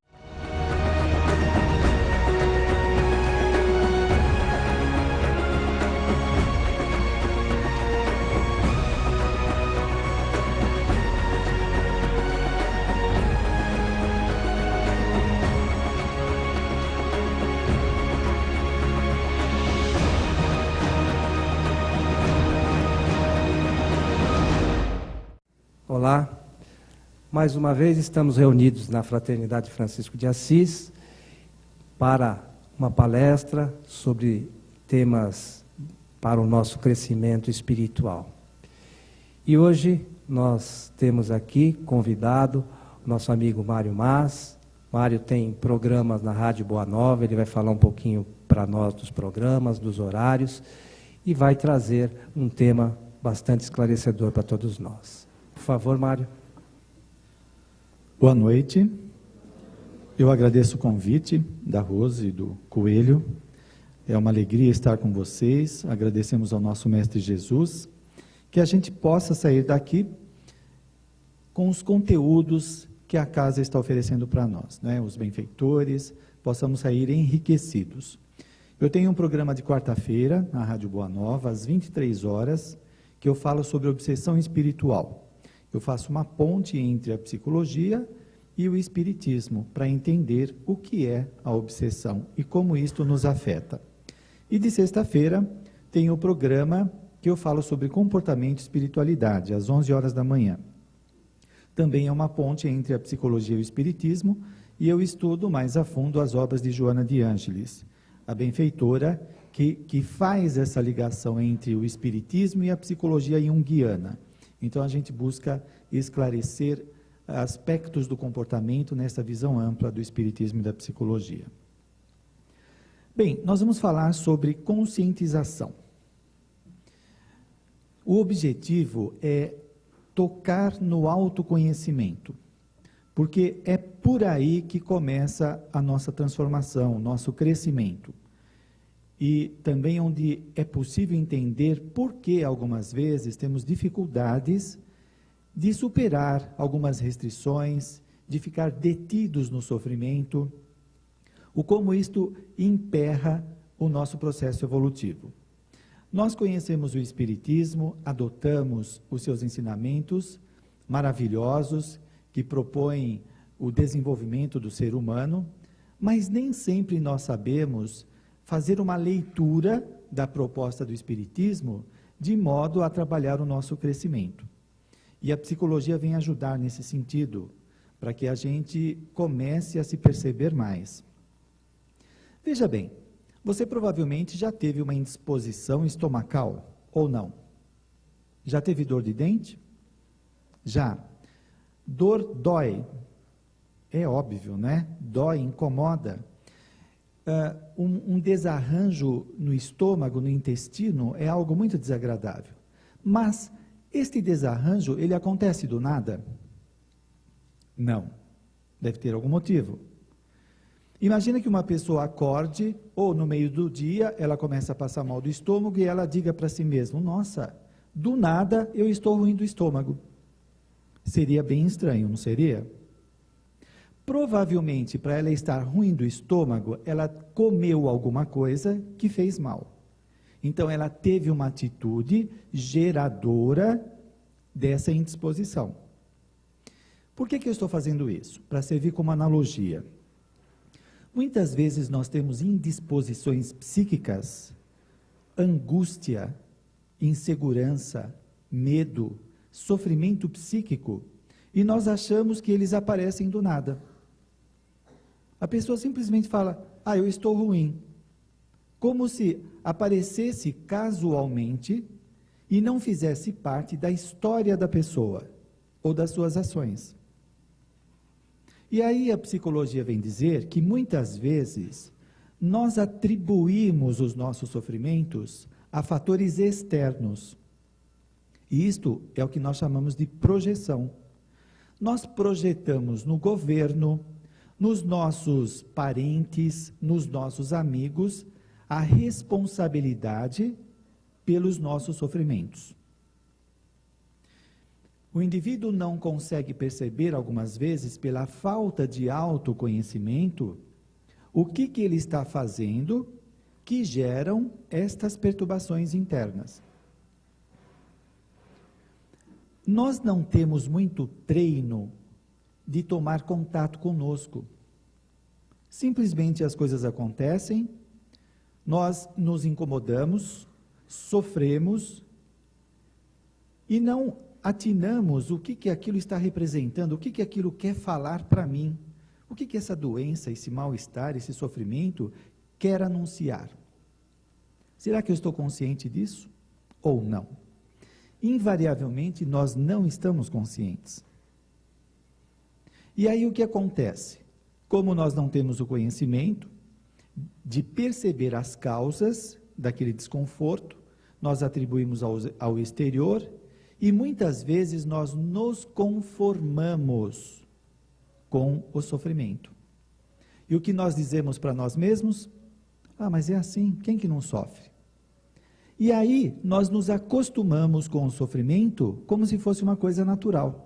Olá, mais uma vez estamos reunidos na Fraternidade Francisco de Assis para uma palestra sobre temas para o nosso crescimento espiritual. E hoje nós temos aqui convidado o nosso amigo Mário Mas. Mário tem programas na Rádio Boa Nova, ele vai falar um pouquinho para nós dos programas, dos horários, e vai trazer um tema bastante esclarecedor para todos nós. Por favor, Mário. Boa noite. Eu agradeço o convite da Rose e do Coelho. É uma alegria estar com vocês. Agradecemos ao nosso Mestre Jesus. Que a gente possa sair daqui com os conteúdos que a casa está oferecendo para nós, né? Os benfeitores, possamos sair enriquecidos. Eu tenho um programa de quarta-feira, na Rádio Boa Nova, às 23 horas, que eu falo sobre obsessão espiritual. Eu faço uma ponte entre a psicologia e o espiritismo, para entender o que é a obsessão e como isto nos afeta. E de sexta-feira, tem o programa que eu falo sobre comportamento e espiritualidade, às 11 horas da manhã. Também é uma ponte entre a psicologia e o espiritismo, e eu estudo mais a fundo as obras de Joana de Ângeles, a benfeitora que faz essa ligação entre o espiritismo e a psicologia junguiana. Então, a gente busca esclarecer aspectos do comportamento nessa visão ampla do espiritismo e da psicologia. Bem, nós vamos falar sobre conscientização. O objetivo é tocar no autoconhecimento, porque é por aí que começa a nossa transformação, o nosso crescimento. E também onde é possível entender por que algumas vezes temos dificuldades de superar algumas restrições, de ficar detidos no sofrimento, o como isto emperra o nosso processo evolutivo. Nós conhecemos o Espiritismo, adotamos os seus ensinamentos maravilhosos, que propõem o desenvolvimento do ser humano, mas nem sempre nós sabemos fazer uma leitura da proposta do Espiritismo de modo a trabalhar o nosso crescimento. E a psicologia vem ajudar nesse sentido, para que a gente comece a se perceber mais. Veja bem, você provavelmente já teve uma indisposição estomacal, ou não? Já teve dor de dente? Já. Dor dói. É óbvio, né? Dói, incomoda. Um desarranjo no estômago, no intestino, é algo muito desagradável. Mas este desarranjo, ele acontece do nada? Não. Deve ter algum motivo. Imagina que uma pessoa acorde, ou no meio do dia, ela começa a passar mal do estômago e ela diga para si mesma, nossa, do nada eu estou ruim do estômago. Seria bem estranho, não seria? Provavelmente, para ela estar ruim do estômago, ela comeu alguma coisa que fez mal. Então, ela teve uma atitude geradora dessa indisposição. Por que eu estou fazendo isso? Para servir como analogia. Muitas vezes nós temos indisposições psíquicas, angústia, insegurança, medo, sofrimento psíquico, e nós achamos que eles aparecem do nada. A pessoa simplesmente fala, eu estou ruim. Como se aparecesse casualmente e não fizesse parte da história da pessoa ou das suas ações. E aí a psicologia vem dizer que muitas vezes nós atribuímos os nossos sofrimentos a fatores externos. E isto é o que nós chamamos de projeção. Nós projetamos no governo, nos nossos parentes, nos nossos amigos, a responsabilidade pelos nossos sofrimentos. O indivíduo não consegue perceber, algumas vezes, pela falta de autoconhecimento, o que ele está fazendo que geram estas perturbações internas. Nós não temos muito treino de tomar contato conosco. Simplesmente as coisas acontecem, nós nos incomodamos, sofremos e não atinamos o que aquilo está representando, o que aquilo quer falar para mim, o que essa doença, esse mal-estar, esse sofrimento quer anunciar. Será que eu estou consciente disso ou não? Invariavelmente nós não estamos conscientes. E aí o que acontece? Como nós não temos o conhecimento de perceber as causas daquele desconforto, nós atribuímos ao exterior e muitas vezes nós nos conformamos com o sofrimento. E o que nós dizemos para nós mesmos? Mas é assim, quem que não sofre? E aí nós nos acostumamos com o sofrimento como se fosse uma coisa natural.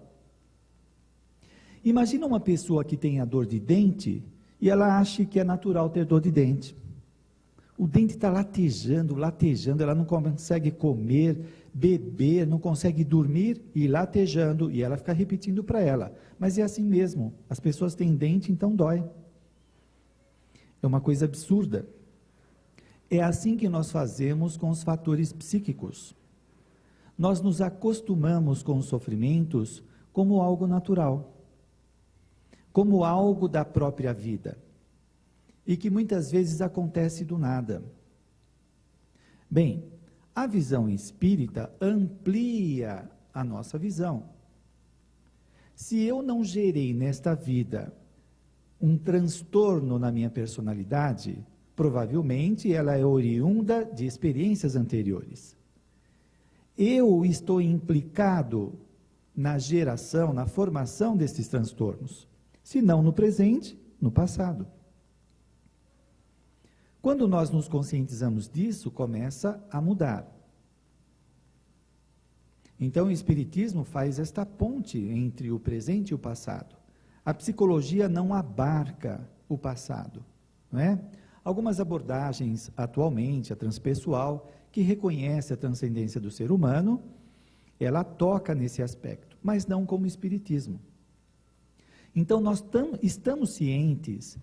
Imagina uma pessoa que tenha dor de dente e ela acha que é natural ter dor de dente. O dente está latejando, ela não consegue comer, beber, não consegue dormir e latejando, e ela fica repetindo para ela. Mas é assim mesmo, as pessoas têm dente, então dói. É uma coisa absurda. É assim que nós fazemos com os fatores psíquicos. Nós nos acostumamos com os sofrimentos como algo natural, como algo da própria vida, e que muitas vezes acontece do nada. Bem, a visão espírita amplia a nossa visão. Se eu não gerei nesta vida um transtorno na minha personalidade, provavelmente ela é oriunda de experiências anteriores. Eu estou implicado na geração, na formação desses transtornos, se não no presente, no passado. Quando nós nos conscientizamos disso, começa a mudar. Então o Espiritismo faz esta ponte entre o presente e o passado. A psicologia não abarca o passado, não é? Algumas abordagens atualmente, a transpessoal, que reconhece a transcendência do ser humano, ela toca nesse aspecto, mas não como Espiritismo. Então, nós estamos cientes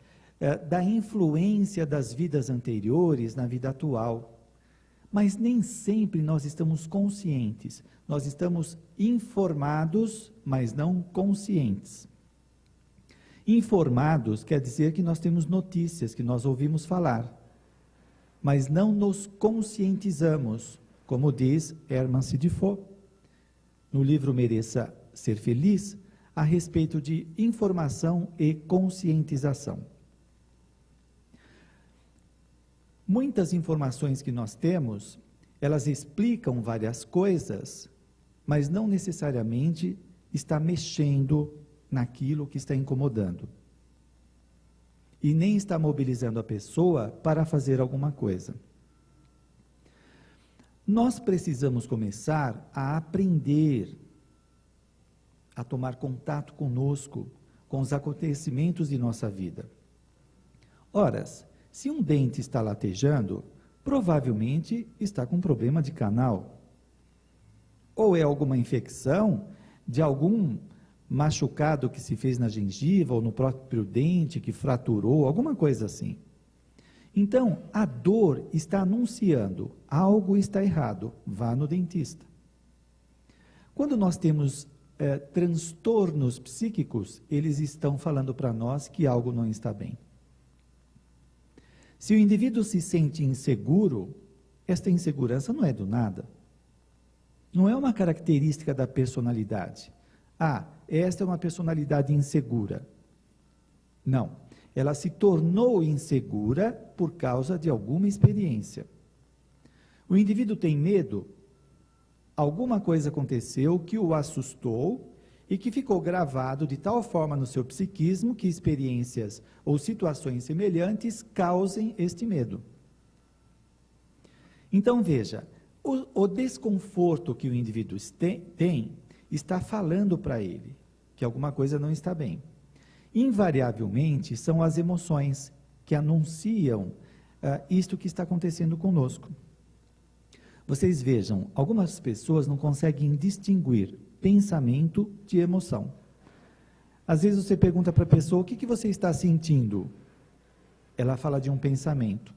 da influência das vidas anteriores na vida atual, mas nem sempre nós estamos conscientes. Nós estamos informados, mas não conscientes. Informados quer dizer que nós temos notícias, que nós ouvimos falar, mas não nos conscientizamos, como diz Herman Sidifo, no livro Mereça Ser Feliz, a respeito de informação e conscientização. Muitas informações que nós temos, elas explicam várias coisas, mas não necessariamente está mexendo naquilo que está incomodando. E nem está mobilizando a pessoa para fazer alguma coisa. Nós precisamos começar a aprender a tomar contato conosco, com os acontecimentos de nossa vida. Ora, se um dente está latejando, provavelmente está com problema de canal. Ou é alguma infecção de algum machucado que se fez na gengiva ou no próprio dente que fraturou, alguma coisa assim. Então, a dor está anunciando, algo está errado, vá no dentista. Quando nós temos transtornos psíquicos, eles estão falando para nós que algo não está bem. Se o indivíduo se sente inseguro, esta insegurança não é do nada. Não é uma característica da personalidade. Ah, esta é uma personalidade insegura. Não, ela se tornou insegura por causa de alguma experiência. O indivíduo tem medo, alguma coisa aconteceu que o assustou e que ficou gravado de tal forma no seu psiquismo que experiências ou situações semelhantes causem este medo. Então veja, o desconforto que o indivíduo tem está falando para ele que alguma coisa não está bem. Invariavelmente são as emoções que anunciam isto que está acontecendo conosco. Vocês vejam, algumas pessoas não conseguem distinguir pensamento de emoção. Às vezes você pergunta para a pessoa, o que você está sentindo? Ela fala de um pensamento.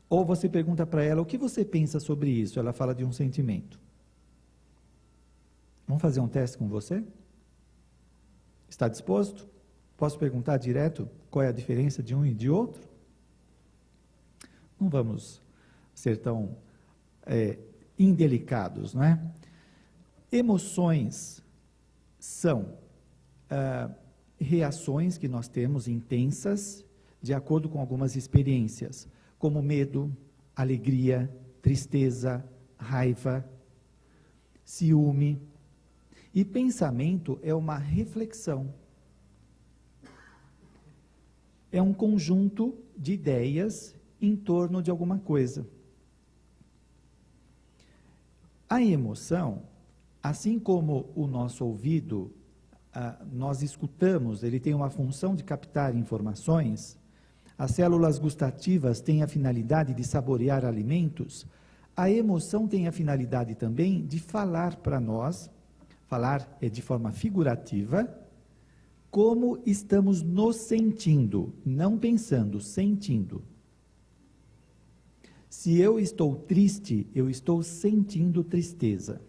Ou você pergunta para ela, o que você pensa sobre isso? Ela fala de um sentimento. Vamos fazer um teste com você? Está disposto? Posso perguntar direto qual é a diferença de um e de outro? Não vamos ser tão indelicados, não é? Emoções são reações que nós temos intensas de acordo com algumas experiências, como medo, alegria, tristeza, raiva, ciúme. E pensamento é uma reflexão. É um conjunto de ideias em torno de alguma coisa. A emoção, assim como o nosso ouvido, nós escutamos, ele tem uma função de captar informações, as células gustativas têm a finalidade de saborear alimentos, a emoção tem a finalidade também de falar para nós, falar de forma figurativa, como estamos nos sentindo, não pensando, sentindo. Se eu estou triste, eu estou sentindo tristeza.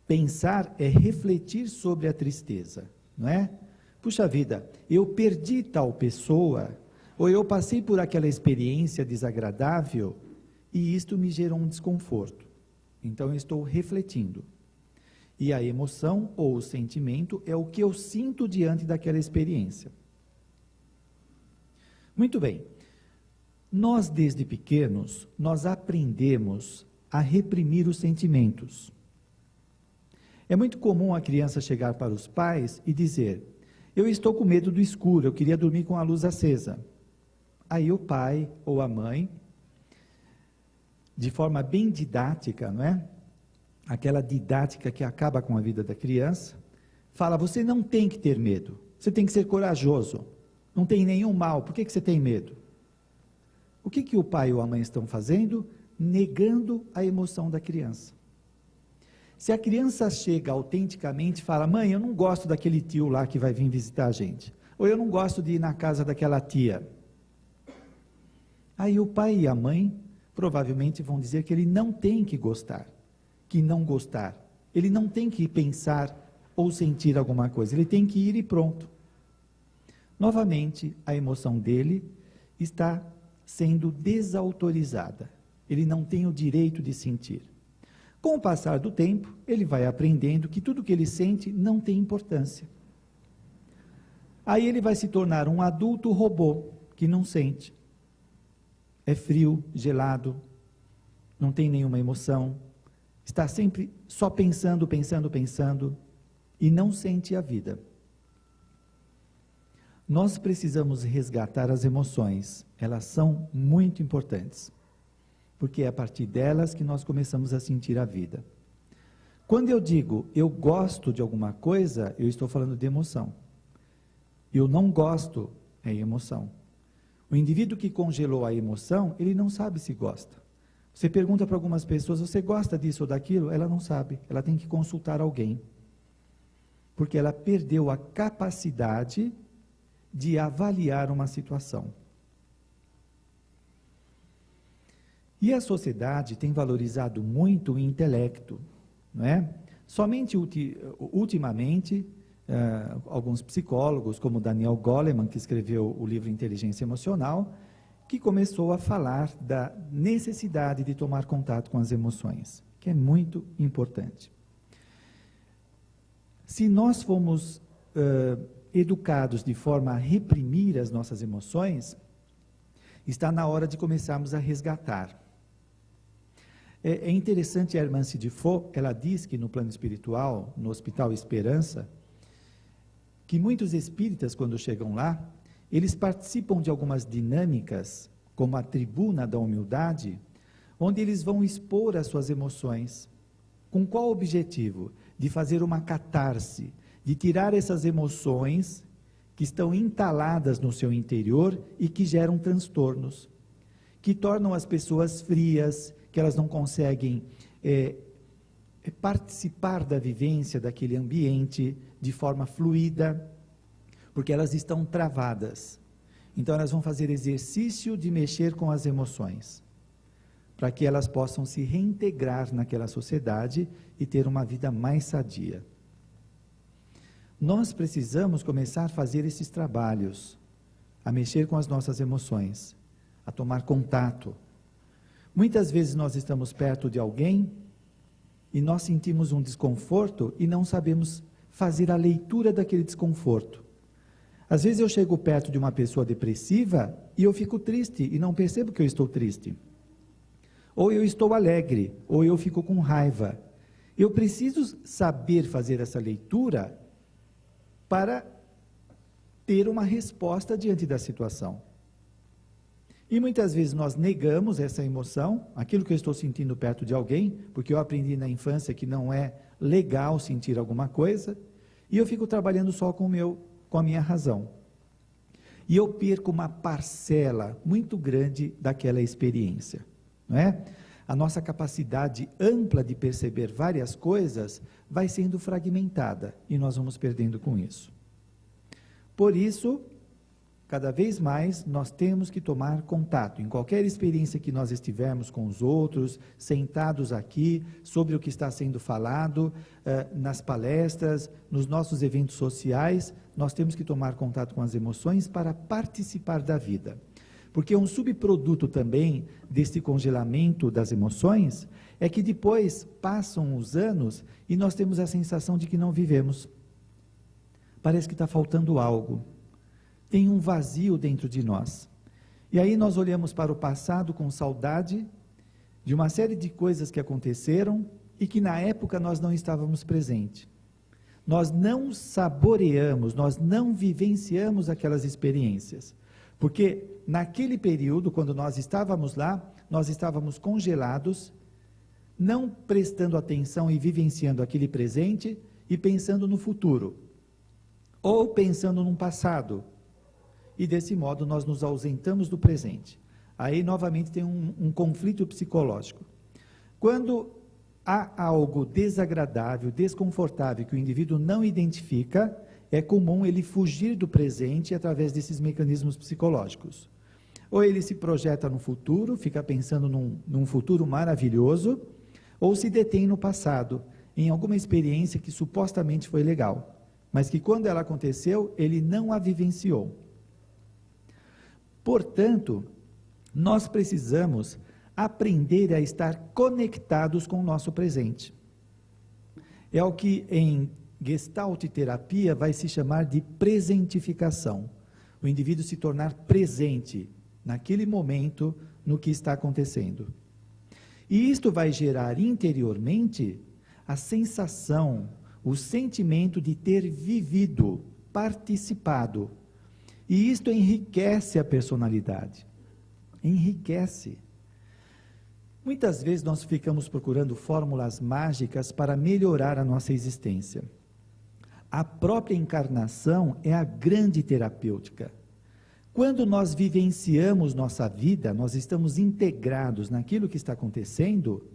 Pensar é refletir sobre a tristeza, não é? Puxa vida, eu perdi tal pessoa, ou eu passei por aquela experiência desagradável, e isto me gerou um desconforto. Então eu estou refletindo. E a emoção ou o sentimento é o que eu sinto diante daquela experiência. Muito bem. Nós, desde pequenos, nós aprendemos a reprimir os sentimentos. É muito comum a criança chegar para os pais e dizer, eu estou com medo do escuro, eu queria dormir com a luz acesa. Aí o pai ou a mãe, de forma bem didática, não é? Aquela didática que acaba com a vida da criança, fala, você não tem que ter medo, você tem que ser corajoso, não tem nenhum mal, por que você tem medo? O que o pai ou a mãe estão fazendo? Negando a emoção da criança. Se a criança chega autenticamente e fala, mãe, eu não gosto daquele tio lá que vai vir visitar a gente, ou eu não gosto de ir na casa daquela tia, aí o pai e a mãe provavelmente vão dizer que ele não tem que gostar, que não gostar, ele não tem que pensar ou sentir alguma coisa, ele tem que ir e pronto. Novamente, a emoção dele está sendo desautorizada, ele não tem o direito de sentir. Com o passar do tempo, ele vai aprendendo que tudo que ele sente não tem importância. Aí ele vai se tornar um adulto robô, que não sente. É frio, gelado, não tem nenhuma emoção, está sempre só pensando, e não sente a vida. Nós precisamos resgatar as emoções, elas são muito importantes, porque é a partir delas que nós começamos a sentir a vida. Quando eu digo, eu gosto de alguma coisa, eu estou falando de emoção. Eu não gosto, é emoção. O indivíduo que congelou a emoção, ele não sabe se gosta. Você pergunta para algumas pessoas, você gosta disso ou daquilo? Ela não sabe, ela tem que consultar alguém. Porque ela perdeu a capacidade de avaliar uma situação. E a sociedade tem valorizado muito o intelecto, não é? Somente ultimamente, alguns psicólogos, como Daniel Goleman, que escreveu o livro Inteligência Emocional, que começou a falar da necessidade de tomar contato com as emoções, que é muito importante. Se nós formos educados de forma a reprimir as nossas emoções, está na hora de começarmos a resgatar. É interessante, a irmã Cidifo, ela diz que no plano espiritual, no Hospital Esperança, que muitos espíritas, quando chegam lá, eles participam de algumas dinâmicas, como a tribuna da humildade, onde eles vão expor as suas emoções. Com qual objetivo? De fazer uma catarse, de tirar essas emoções que estão entaladas no seu interior e que geram transtornos, que tornam as pessoas frias, que elas não conseguem participar da vivência daquele ambiente de forma fluida, porque elas estão travadas. Então elas vão fazer exercício de mexer com as emoções, para que elas possam se reintegrar naquela sociedade e ter uma vida mais sadia. Nós precisamos começar a fazer esses trabalhos, a mexer com as nossas emoções, a tomar contato. Muitas vezes nós estamos perto de alguém e nós sentimos um desconforto e não sabemos fazer a leitura daquele desconforto. Às vezes eu chego perto de uma pessoa depressiva e eu fico triste e não percebo que eu estou triste. Ou eu estou alegre, ou eu fico com raiva. Eu preciso saber fazer essa leitura para ter uma resposta diante da situação. E muitas vezes nós negamos essa emoção, aquilo que eu estou sentindo perto de alguém, porque eu aprendi na infância que não é legal sentir alguma coisa, e eu fico trabalhando só com a minha razão. E eu perco uma parcela muito grande daquela experiência, não é? A nossa capacidade ampla de perceber várias coisas vai sendo fragmentada, e nós vamos perdendo com isso. Por isso, cada vez mais nós temos que tomar contato, em qualquer experiência que nós estivermos com os outros, sentados aqui, sobre o que está sendo falado, nas palestras, nos nossos eventos sociais, nós temos que tomar contato com as emoções para participar da vida. Porque um subproduto também desse congelamento das emoções é que depois passam os anos e nós temos a sensação de que não vivemos. Parece que está faltando algo. Tem um vazio dentro de nós. E aí nós olhamos para o passado com saudade de uma série de coisas que aconteceram e que na época nós não estávamos presentes. Nós não saboreamos, nós não vivenciamos aquelas experiências. Porque naquele período, quando nós estávamos lá, nós estávamos congelados, não prestando atenção e vivenciando aquele presente e pensando no futuro, ou pensando num passado. E desse modo nós nos ausentamos do presente. Aí novamente tem um conflito psicológico. Quando há algo desagradável, desconfortável que o indivíduo não identifica, é comum ele fugir do presente através desses mecanismos psicológicos. Ou ele se projeta no futuro, fica pensando num futuro maravilhoso, ou se detém no passado, em alguma experiência que supostamente foi legal, mas que quando ela aconteceu, ele não a vivenciou. Portanto, nós precisamos aprender a estar conectados com o nosso presente. É o que em Gestalt terapia vai se chamar de presentificação. O indivíduo se tornar presente naquele momento no que está acontecendo. E isto vai gerar interiormente a sensação, o sentimento de ter vivido, participado. E isto enriquece a personalidade. Enriquece. Muitas vezes nós ficamos procurando fórmulas mágicas para melhorar a nossa existência. A própria encarnação é a grande terapêutica. Quando nós vivenciamos nossa vida, nós estamos integrados naquilo que está acontecendo,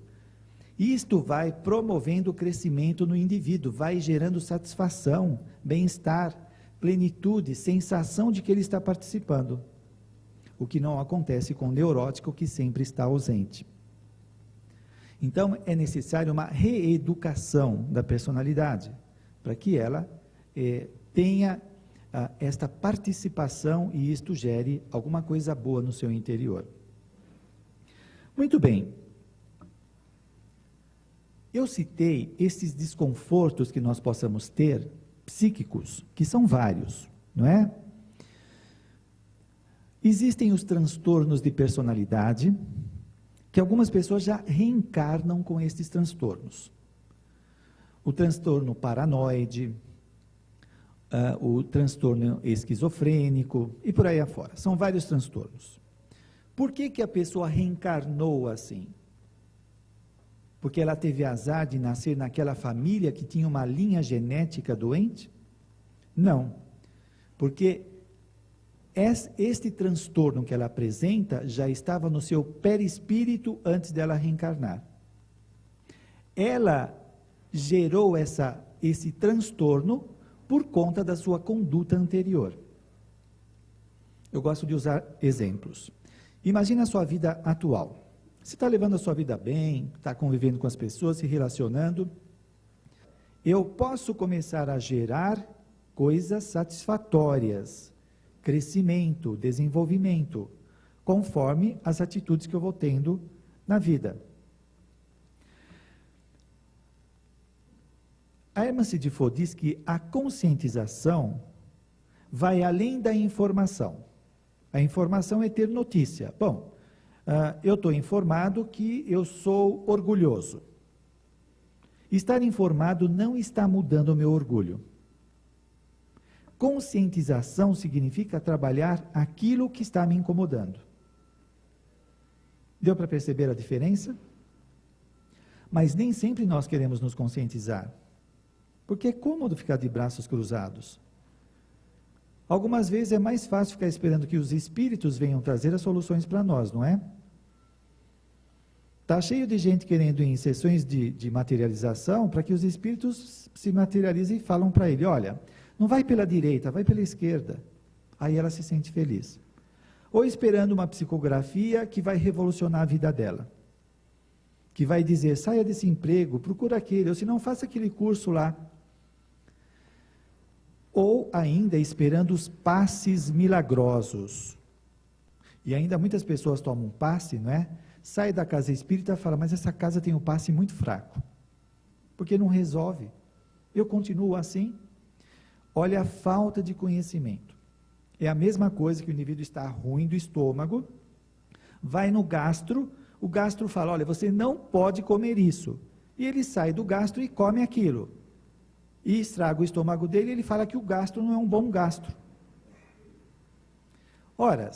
isto vai promovendo o crescimento no indivíduo, vai gerando satisfação, bem-estar, plenitude, sensação de que ele está participando. O que não acontece com o neurótico, que sempre está ausente. Então, é necessário uma reeducação da personalidade, para que ela tenha esta participação e isto gere alguma coisa boa no seu interior. Muito bem. Eu citei esses desconfortos que nós possamos ter, psíquicos, que são vários, não é? Existem os transtornos de personalidade, que algumas pessoas já reencarnam com esses transtornos. O transtorno paranoide, o transtorno esquizofrênico e por aí afora. São vários transtornos. Por que a pessoa reencarnou assim? Porque ela teve azar de nascer naquela família que tinha uma linha genética doente? Não. Porque este transtorno que ela apresenta já estava no seu perispírito antes dela reencarnar. Ela gerou esse transtorno por conta da sua conduta anterior. Eu gosto de usar exemplos. Imagina a sua vida atual. Você está levando a sua vida bem, está convivendo com as pessoas, se relacionando. Eu posso começar a gerar coisas satisfatórias, crescimento, desenvolvimento, conforme as atitudes que eu vou tendo na vida. A Hermance de Foucault diz que a conscientização vai além da informação. A informação é ter notícia. Bom, eu estou informado que eu sou orgulhoso. Estar informado não está mudando o meu orgulho. Conscientização significa trabalhar aquilo que está me incomodando. Deu para perceber a diferença? Mas nem sempre nós queremos nos conscientizar. Porque é cômodo ficar de braços cruzados. Algumas vezes é mais fácil ficar esperando que os espíritos venham trazer as soluções para nós, não é? Está cheio de gente querendo ir em sessões de materialização para que os espíritos se materializem e falam para ele, olha, não vai pela direita, vai pela esquerda. Aí ela se sente feliz. Ou esperando uma psicografia que vai revolucionar a vida dela. Que vai dizer, saia desse emprego, procura aquele, ou se não, faça aquele curso lá. Ou ainda esperando os passes milagrosos. E ainda muitas pessoas tomam um passe, não é? Sai da casa espírita e fala, mas essa casa tem um passe muito fraco. Porque não resolve. Eu continuo assim. Olha a falta de conhecimento. É a mesma coisa que o indivíduo está ruim do estômago, vai no gastro, o gastro fala, olha, você não pode comer isso. E ele sai do gastro e come aquilo. E estraga o estômago dele, e ele fala que o gastro não é um bom gastro. Ora,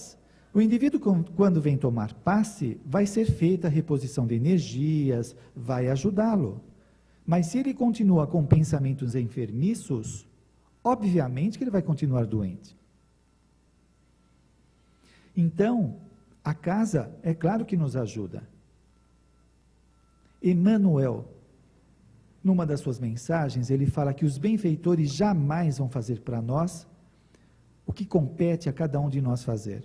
o indivíduo, quando vem tomar passe, vai ser feita a reposição de energias, vai ajudá-lo. Mas se ele continua com pensamentos enfermiços, obviamente que ele vai continuar doente. Então, a casa, é claro que nos ajuda. Emmanuel, numa das suas mensagens, ele fala que os benfeitores jamais vão fazer para nós o que compete a cada um de nós fazer.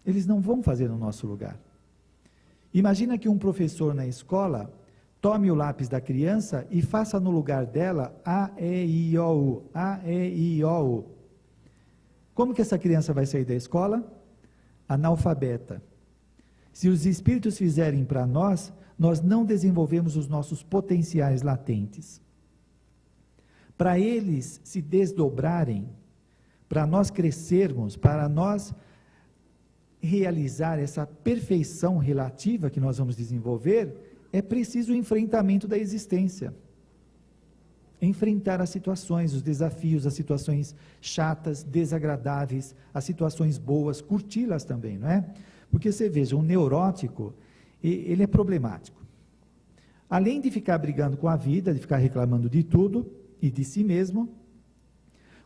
Eles não vão fazer no nosso lugar. Imagina que um professor na escola tome o lápis da criança e faça no lugar dela A, E, I, O, U, A, E, I, O, U. Como que essa criança vai sair da escola? Analfabeta. Se os espíritos fizerem para nós, nós não desenvolvemos os nossos potenciais latentes. Para eles se desdobrarem, para nós crescermos, para nós realizar essa perfeição relativa que nós vamos desenvolver, é preciso o enfrentamento da existência. Enfrentar as situações, os desafios, as situações chatas, desagradáveis, as situações boas, curti-las também, não é? Porque você veja, um neurótico, ele é problemático. Além de ficar brigando com a vida, de ficar reclamando de tudo e de si mesmo,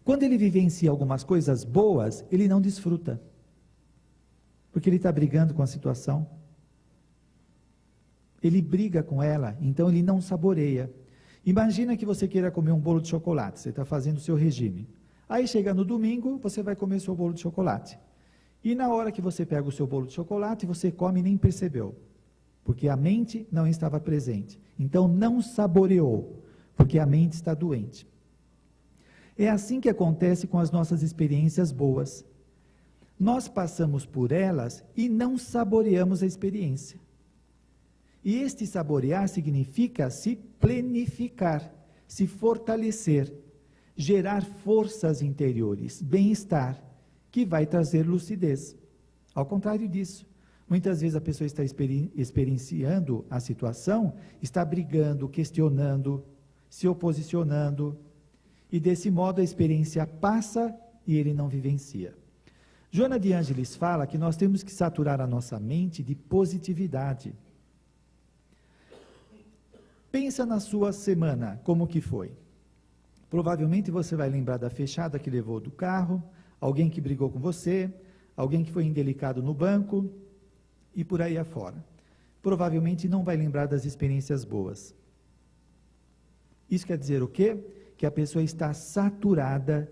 quando ele vivencia algumas coisas boas, ele não desfruta. Porque ele está brigando com a situação. Ele briga com ela, então ele não saboreia. Imagina que você queira comer um bolo de chocolate, você está fazendo o seu regime. Aí chega no domingo, você vai comer o seu bolo de chocolate. E na hora que você pega o seu bolo de chocolate, você come e nem percebeu. Porque a mente não estava presente. Então não saboreou, porque a mente está doente. É assim que acontece com as nossas experiências boas. Nós passamos por elas e não saboreamos a experiência. E este saborear significa se plenificar, se fortalecer, gerar forças interiores, bem-estar, que vai trazer lucidez. Ao contrário disso, muitas vezes a pessoa está experienciando a situação, está brigando, questionando, se oposicionando, e desse modo a experiência passa e ele não vivencia. Joana de Ângeles fala que nós temos que saturar a nossa mente de positividade. Pensa na sua semana, como que foi? Provavelmente você vai lembrar da fechada que levou do carro, alguém que brigou com você, alguém que foi indelicado no banco e por aí afora. Provavelmente não vai lembrar das experiências boas. Isso quer dizer o quê? Que a pessoa está saturada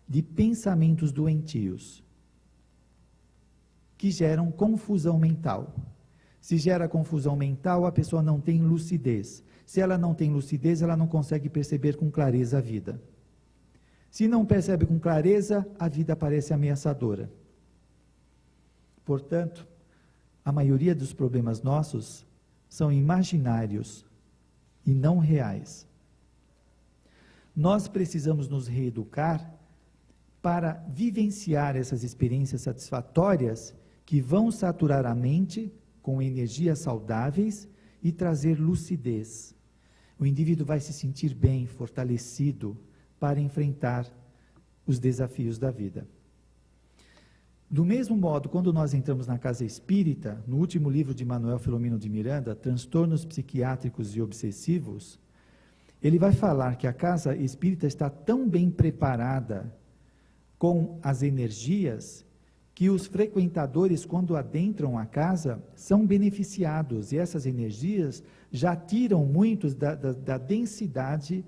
de pensamentos doentios, que geram confusão mental. Se gera confusão mental, a pessoa não tem lucidez. Se ela não tem lucidez, ela não consegue perceber com clareza a vida. Se não percebe com clareza, a vida parece ameaçadora. Portanto, a maioria dos problemas nossos são imaginários e não reais. Nós precisamos nos reeducar para vivenciar essas experiências satisfatórias que vão saturar a mente com energias saudáveis e trazer lucidez. O indivíduo vai se sentir bem, fortalecido, para enfrentar os desafios da vida. Do mesmo modo, quando nós entramos na casa espírita, no último livro de Manuel Filomeno de Miranda, Transtornos Psiquiátricos e Obsessivos, ele vai falar que a casa espírita está tão bem preparada com as energias que os frequentadores, quando adentram a casa, são beneficiados, e essas energias já tiram muitos da densidade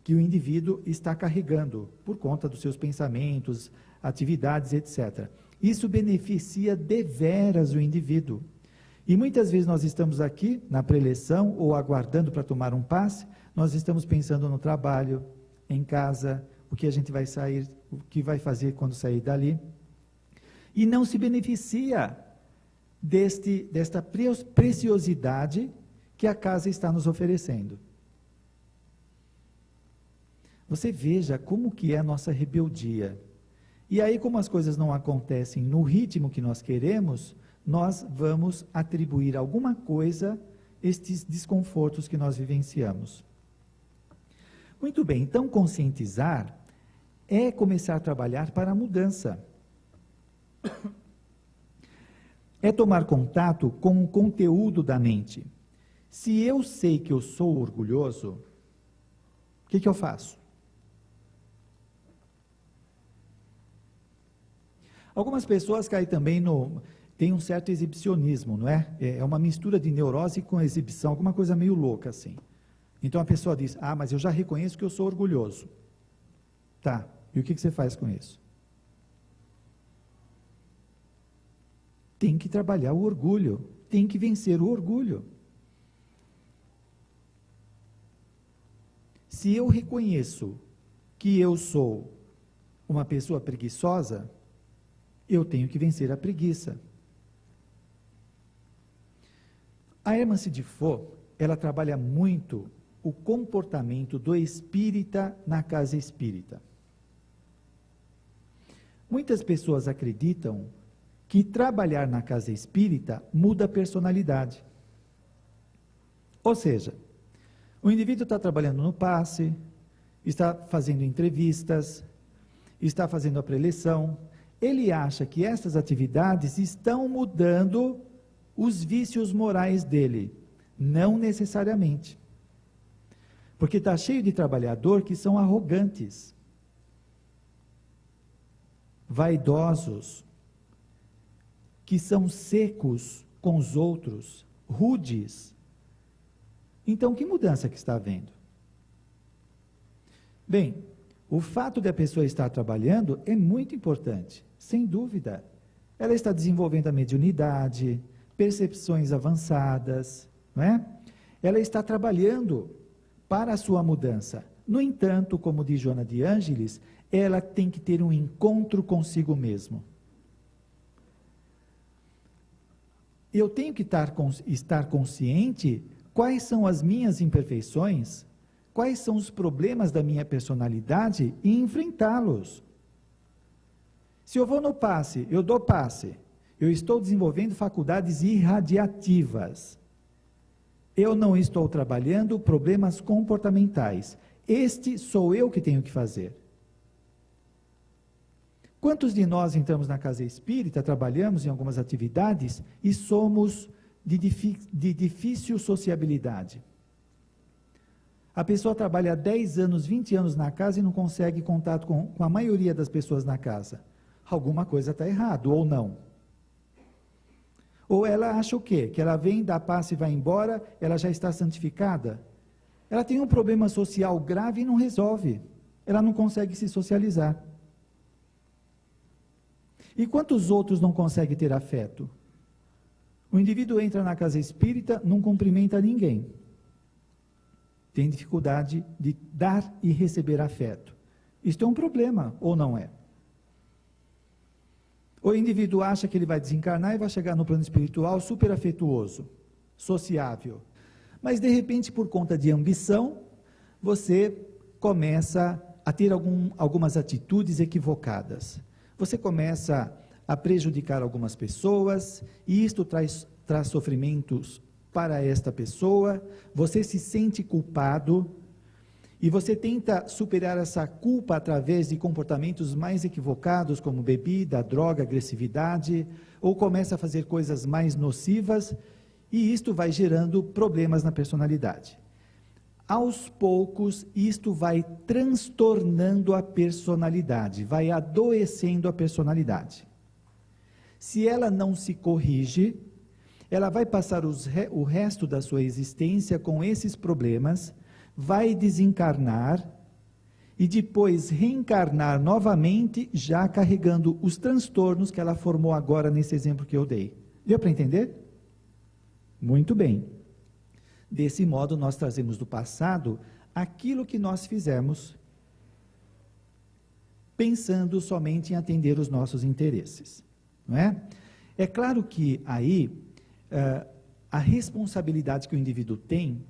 que o indivíduo está carregando, por conta dos seus pensamentos, atividades, etc. Isso beneficia deveras o indivíduo. E muitas vezes nós estamos aqui, na preleção, ou aguardando para tomar um passe, nós estamos pensando no trabalho, em casa, o que a gente vai sair, o que vai fazer quando sair dali, e não se beneficia desta preciosidade que a casa está nos oferecendo. Você veja como que é a nossa rebeldia. E aí, como as coisas não acontecem no ritmo que nós queremos, nós vamos atribuir alguma coisa estes desconfortos que nós vivenciamos. Muito bem, então conscientizar é começar a trabalhar para a mudança. É tomar contato com o conteúdo da mente. Se eu sei que eu sou orgulhoso, o que eu faço? Algumas pessoas caem também tem um certo exibicionismo, não é? É uma mistura de neurose com exibição, alguma coisa meio louca assim. Então a pessoa diz, mas eu já reconheço que eu sou orgulhoso. Tá, e o que você faz com isso? Tem que trabalhar o orgulho, tem que vencer o orgulho. Se eu reconheço que eu sou uma pessoa preguiçosa, eu tenho que vencer a preguiça. A Hermance de Faux, ela trabalha muito o comportamento do espírita na casa espírita. Muitas pessoas acreditam que trabalhar na casa espírita muda a personalidade. Ou seja, o indivíduo está trabalhando no passe, está fazendo entrevistas, está fazendo a preleção, ele acha que essas atividades estão mudando os vícios morais dele. Não necessariamente. Porque está cheio de trabalhador que são arrogantes, vaidosos, que são secos com os outros, rudes. Então, que mudança que está havendo? Bem, o fato de a pessoa estar trabalhando é muito importante, sem dúvida. Ela está desenvolvendo a mediunidade, percepções avançadas, não é? Ela está trabalhando para a sua mudança. No entanto, como diz Joana de Ângeles, ela tem que ter um encontro consigo mesmo. Eu tenho que estar consciente quais são as minhas imperfeições, quais são os problemas da minha personalidade e enfrentá-los. Se eu vou no passe, eu dou passe, eu estou desenvolvendo faculdades irradiativas, eu não estou trabalhando problemas comportamentais. Este sou eu que tenho que fazer. Quantos de nós entramos na casa espírita, trabalhamos em algumas atividades e somos de difícil sociabilidade? A pessoa trabalha 10 anos, 20 anos na casa e não consegue contato com a maioria das pessoas na casa. Alguma coisa está errado, ou não. Ou ela acha o quê? Que ela vem, dá passe e vai embora, ela já está santificada? Ela tem um problema social grave e não resolve. Ela não consegue se socializar. E quantos outros não conseguem ter afeto? O indivíduo entra na casa espírita, não cumprimenta ninguém. Tem dificuldade de dar e receber afeto. Isto é um problema, ou não é? O indivíduo acha que ele vai desencarnar e vai chegar no plano espiritual super afetuoso, sociável. Mas, de repente, por conta de ambição, você começa a ter algumas atitudes equivocadas. Você começa a prejudicar algumas pessoas, e isto traz sofrimentos para esta pessoa, você se sente culpado, e você tenta superar essa culpa através de comportamentos mais equivocados, como bebida, droga, agressividade, ou começa a fazer coisas mais nocivas, e isto vai gerando problemas na personalidade. Aos poucos, isto vai transtornando a personalidade, vai adoecendo a personalidade. Se ela não se corrige, ela vai passar o resto da sua existência com esses problemas, vai desencarnar e depois reencarnar novamente, já carregando os transtornos que ela formou agora nesse exemplo que eu dei. Deu para entender? Muito bem. Desse modo, nós trazemos do passado aquilo que nós fizemos, pensando somente em atender os nossos interesses. Não é? É claro que aí, a responsabilidade que o indivíduo tem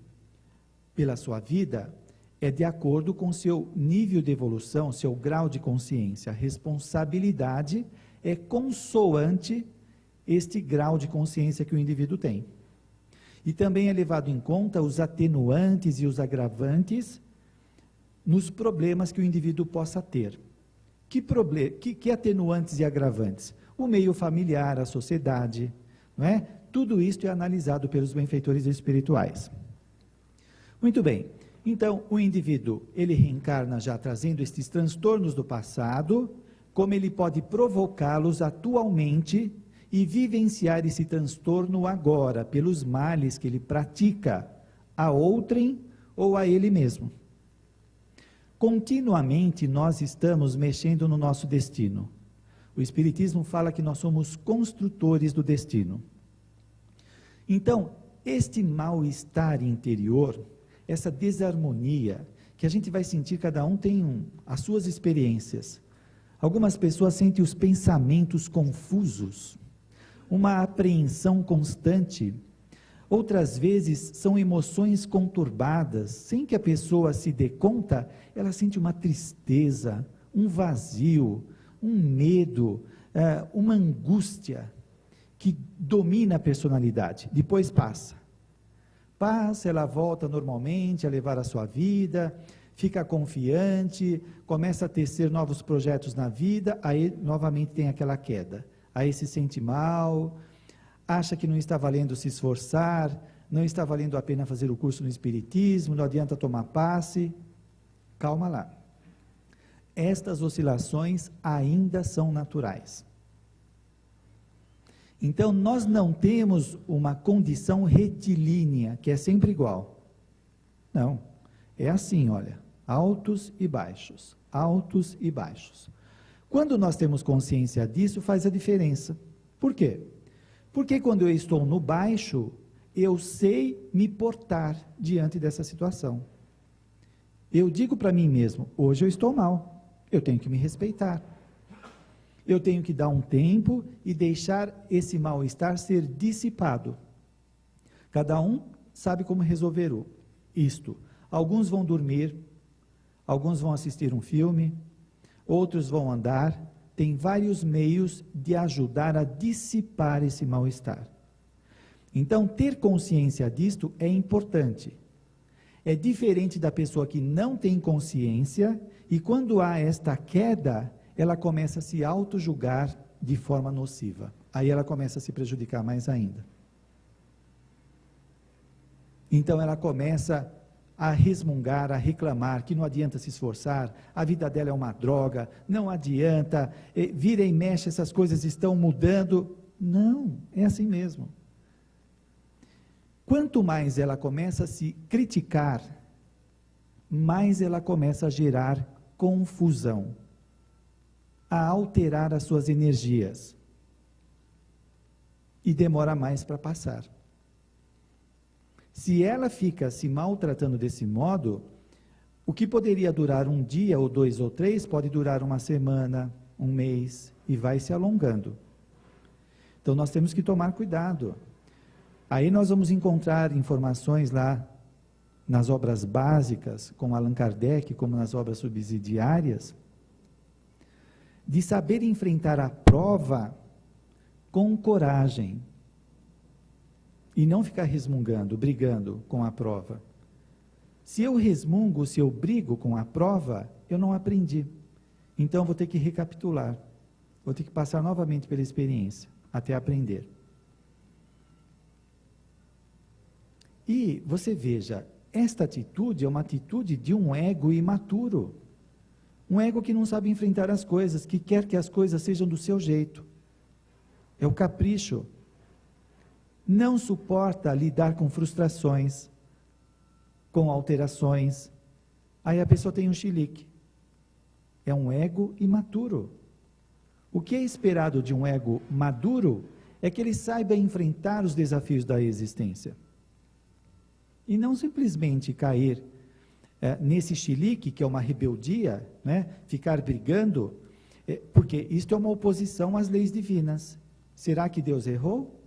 pela sua vida é de acordo com seu nível de evolução, seu grau de consciência. A responsabilidade é consoante este grau de consciência que o indivíduo tem. E também é levado em conta os atenuantes e os agravantes nos problemas que o indivíduo possa ter. Que atenuantes e agravantes? O meio familiar, a sociedade, não é? Tudo isso é analisado pelos benfeitores espirituais. Muito bem, então o indivíduo, ele reencarna já trazendo estes transtornos do passado, como ele pode provocá-los atualmente e vivenciar esse transtorno agora, pelos males que ele pratica a outrem ou a ele mesmo. Continuamente nós estamos mexendo no nosso destino. O Espiritismo fala que nós somos construtores do destino. Então, este mal-estar interior, essa desarmonia, que a gente vai sentir, cada um tem as suas experiências. Algumas pessoas sentem os pensamentos confusos, uma apreensão constante. Outras vezes são emoções conturbadas, sem que a pessoa se dê conta, ela sente uma tristeza, um vazio, um medo, uma angústia que domina a personalidade. Depois passa. Passa, ela volta normalmente a levar a sua vida, fica confiante, começa a tecer novos projetos na vida, aí novamente tem aquela queda. Aí se sente mal, acha que não está valendo se esforçar, não está valendo a pena fazer o curso no Espiritismo, não adianta tomar passe. Calma lá. Estas oscilações ainda são naturais. Então, nós não temos uma condição retilínea, que é sempre igual. Não. É assim, olha, altos e baixos, altos e baixos. Quando nós temos consciência disso, faz a diferença. Por quê? Porque quando eu estou no baixo, eu sei me portar diante dessa situação. Eu digo para mim mesmo, hoje eu estou mal, eu tenho que me respeitar. Eu tenho que dar um tempo e deixar esse mal-estar ser dissipado. Cada um sabe como resolver isto. Alguns vão dormir, alguns vão assistir um filme, outros vão andar. Tem vários meios de ajudar a dissipar esse mal-estar. Então, ter consciência disto é importante. É diferente da pessoa que não tem consciência e quando há esta queda, ela começa a se auto-julgar de forma nociva. Aí ela começa a se prejudicar mais ainda. Então ela começa a resmungar, a reclamar, que não adianta se esforçar, a vida dela é uma droga, não adianta, vira e mexe, essas coisas estão mudando. Não, é assim mesmo. Quanto mais ela começa a se criticar, mais ela começa a gerar confusão, a alterar as suas energias. E demora mais para passar. Se ela fica se maltratando desse modo, o que poderia durar um dia, ou 2 ou 3, pode durar uma semana, um mês, e vai se alongando. Então nós temos que tomar cuidado. Aí nós vamos encontrar informações lá nas obras básicas, com Allan Kardec, como nas obras subsidiárias, de saber enfrentar a prova com coragem e não ficar resmungando, brigando com a prova. Se eu resmungo, se eu brigo com a prova, eu não aprendi. Então vou ter que recapitular, vou ter que passar novamente pela experiência, até aprender. E você veja, esta atitude é uma atitude de um ego imaturo. Um ego que não sabe enfrentar as coisas, que quer que as coisas sejam do seu jeito. É o capricho. Não suporta lidar com frustrações, com alterações. Aí a pessoa tem um chilique. É um ego imaturo. O que é esperado de um ego maduro é que ele saiba enfrentar os desafios da existência. E não simplesmente cair nesse chilique, que é uma rebeldia, né? Ficar brigando, porque isto é uma oposição às leis divinas. Será que Deus errou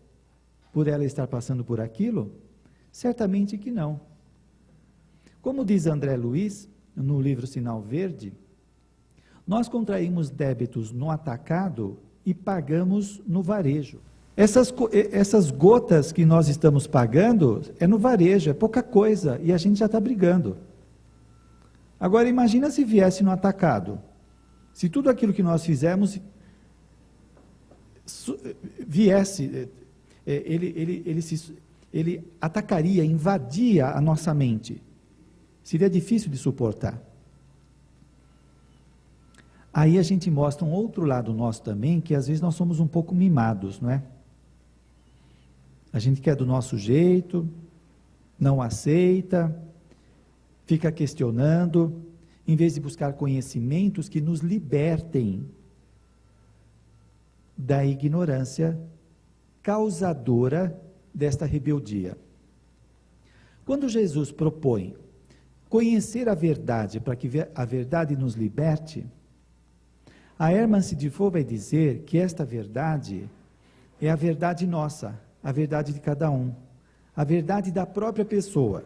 por ela estar passando por aquilo? Certamente que não. Como diz André Luiz, no livro Sinal Verde, nós contraímos débitos no atacado e pagamos no varejo. Essas gotas que nós estamos pagando é no varejo, é pouca coisa, e a gente já está brigando. Agora imagina se viesse no atacado, se tudo aquilo que nós fizemos viesse, ele atacaria, invadia a nossa mente, seria difícil de suportar. Aí a gente mostra um outro lado nosso também, que às vezes nós somos um pouco mimados, não é? A gente quer do nosso jeito, não aceita, fica questionando, em vez de buscar conhecimentos que nos libertem da ignorância causadora desta rebeldia. Quando Jesus propõe conhecer a verdade para que a verdade nos liberte, a Hermann Sidifo vai dizer que esta verdade é a verdade nossa, a verdade de cada um, a verdade da própria pessoa.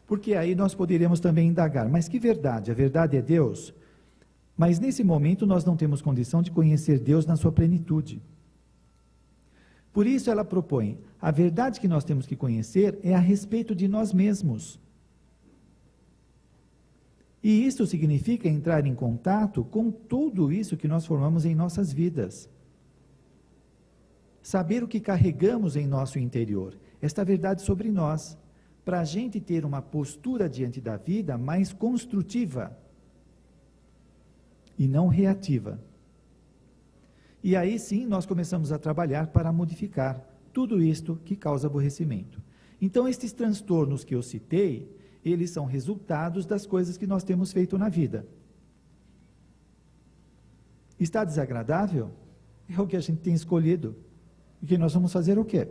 Porque aí nós poderíamos também indagar, mas que verdade? A verdade é Deus? Mas nesse momento nós não temos condição de conhecer Deus na sua plenitude. Por isso ela propõe, a verdade que nós temos que conhecer é a respeito de nós mesmos. E isso significa entrar em contato com tudo isso que nós formamos em nossas vidas. Saber o que carregamos em nosso interior, esta verdade sobre nós, para a gente ter uma postura diante da vida mais construtiva e não reativa. E aí sim nós começamos a trabalhar para modificar tudo isto que causa aborrecimento. Então estes transtornos que eu citei, eles são resultados das coisas que nós temos feito na vida. Está desagradável? É o que a gente tem escolhido. E que nós vamos fazer o quê?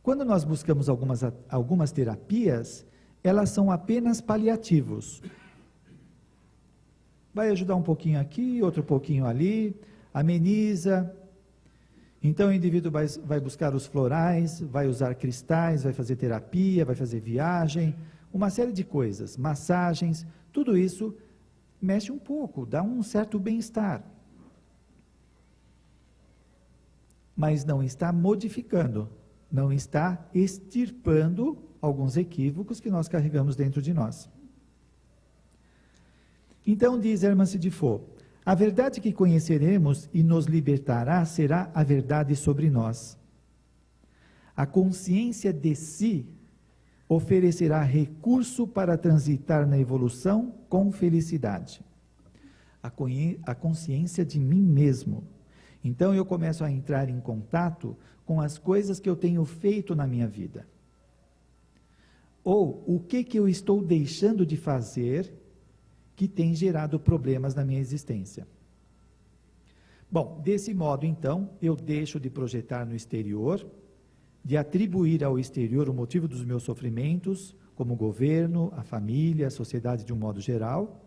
Quando nós buscamos algumas terapias, elas são apenas paliativos. Vai ajudar um pouquinho aqui, outro pouquinho ali, ameniza. Então o indivíduo vai buscar os florais, vai usar cristais, vai fazer terapia, vai fazer viagem, uma série de coisas, massagens, tudo isso mexe um pouco, dá um certo bem-estar. Mas não está modificando, não está extirpando alguns equívocos que nós carregamos dentro de nós. Então diz Hermann Sidifo, a verdade que conheceremos e nos libertará será a verdade sobre nós. A consciência de si oferecerá recurso para transitar na evolução com felicidade. A consciência de mim mesmo. Então eu começo a entrar em contato com as coisas que eu tenho feito na minha vida. Ou o que eu estou deixando de fazer que tem gerado problemas na minha existência. Bom, desse modo então, eu deixo de projetar no exterior, de atribuir ao exterior o motivo dos meus sofrimentos, como o governo, a família, a sociedade de um modo geral.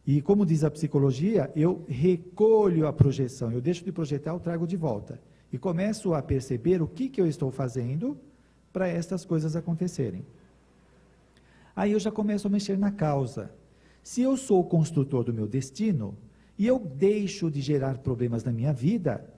E como diz a psicologia, eu recolho a projeção, eu deixo de projetar, eu trago de volta. E começo a perceber o que eu estou fazendo para estas coisas acontecerem. Aí eu já começo a mexer na causa. Se eu sou o construtor do meu destino, e eu deixo de gerar problemas na minha vida,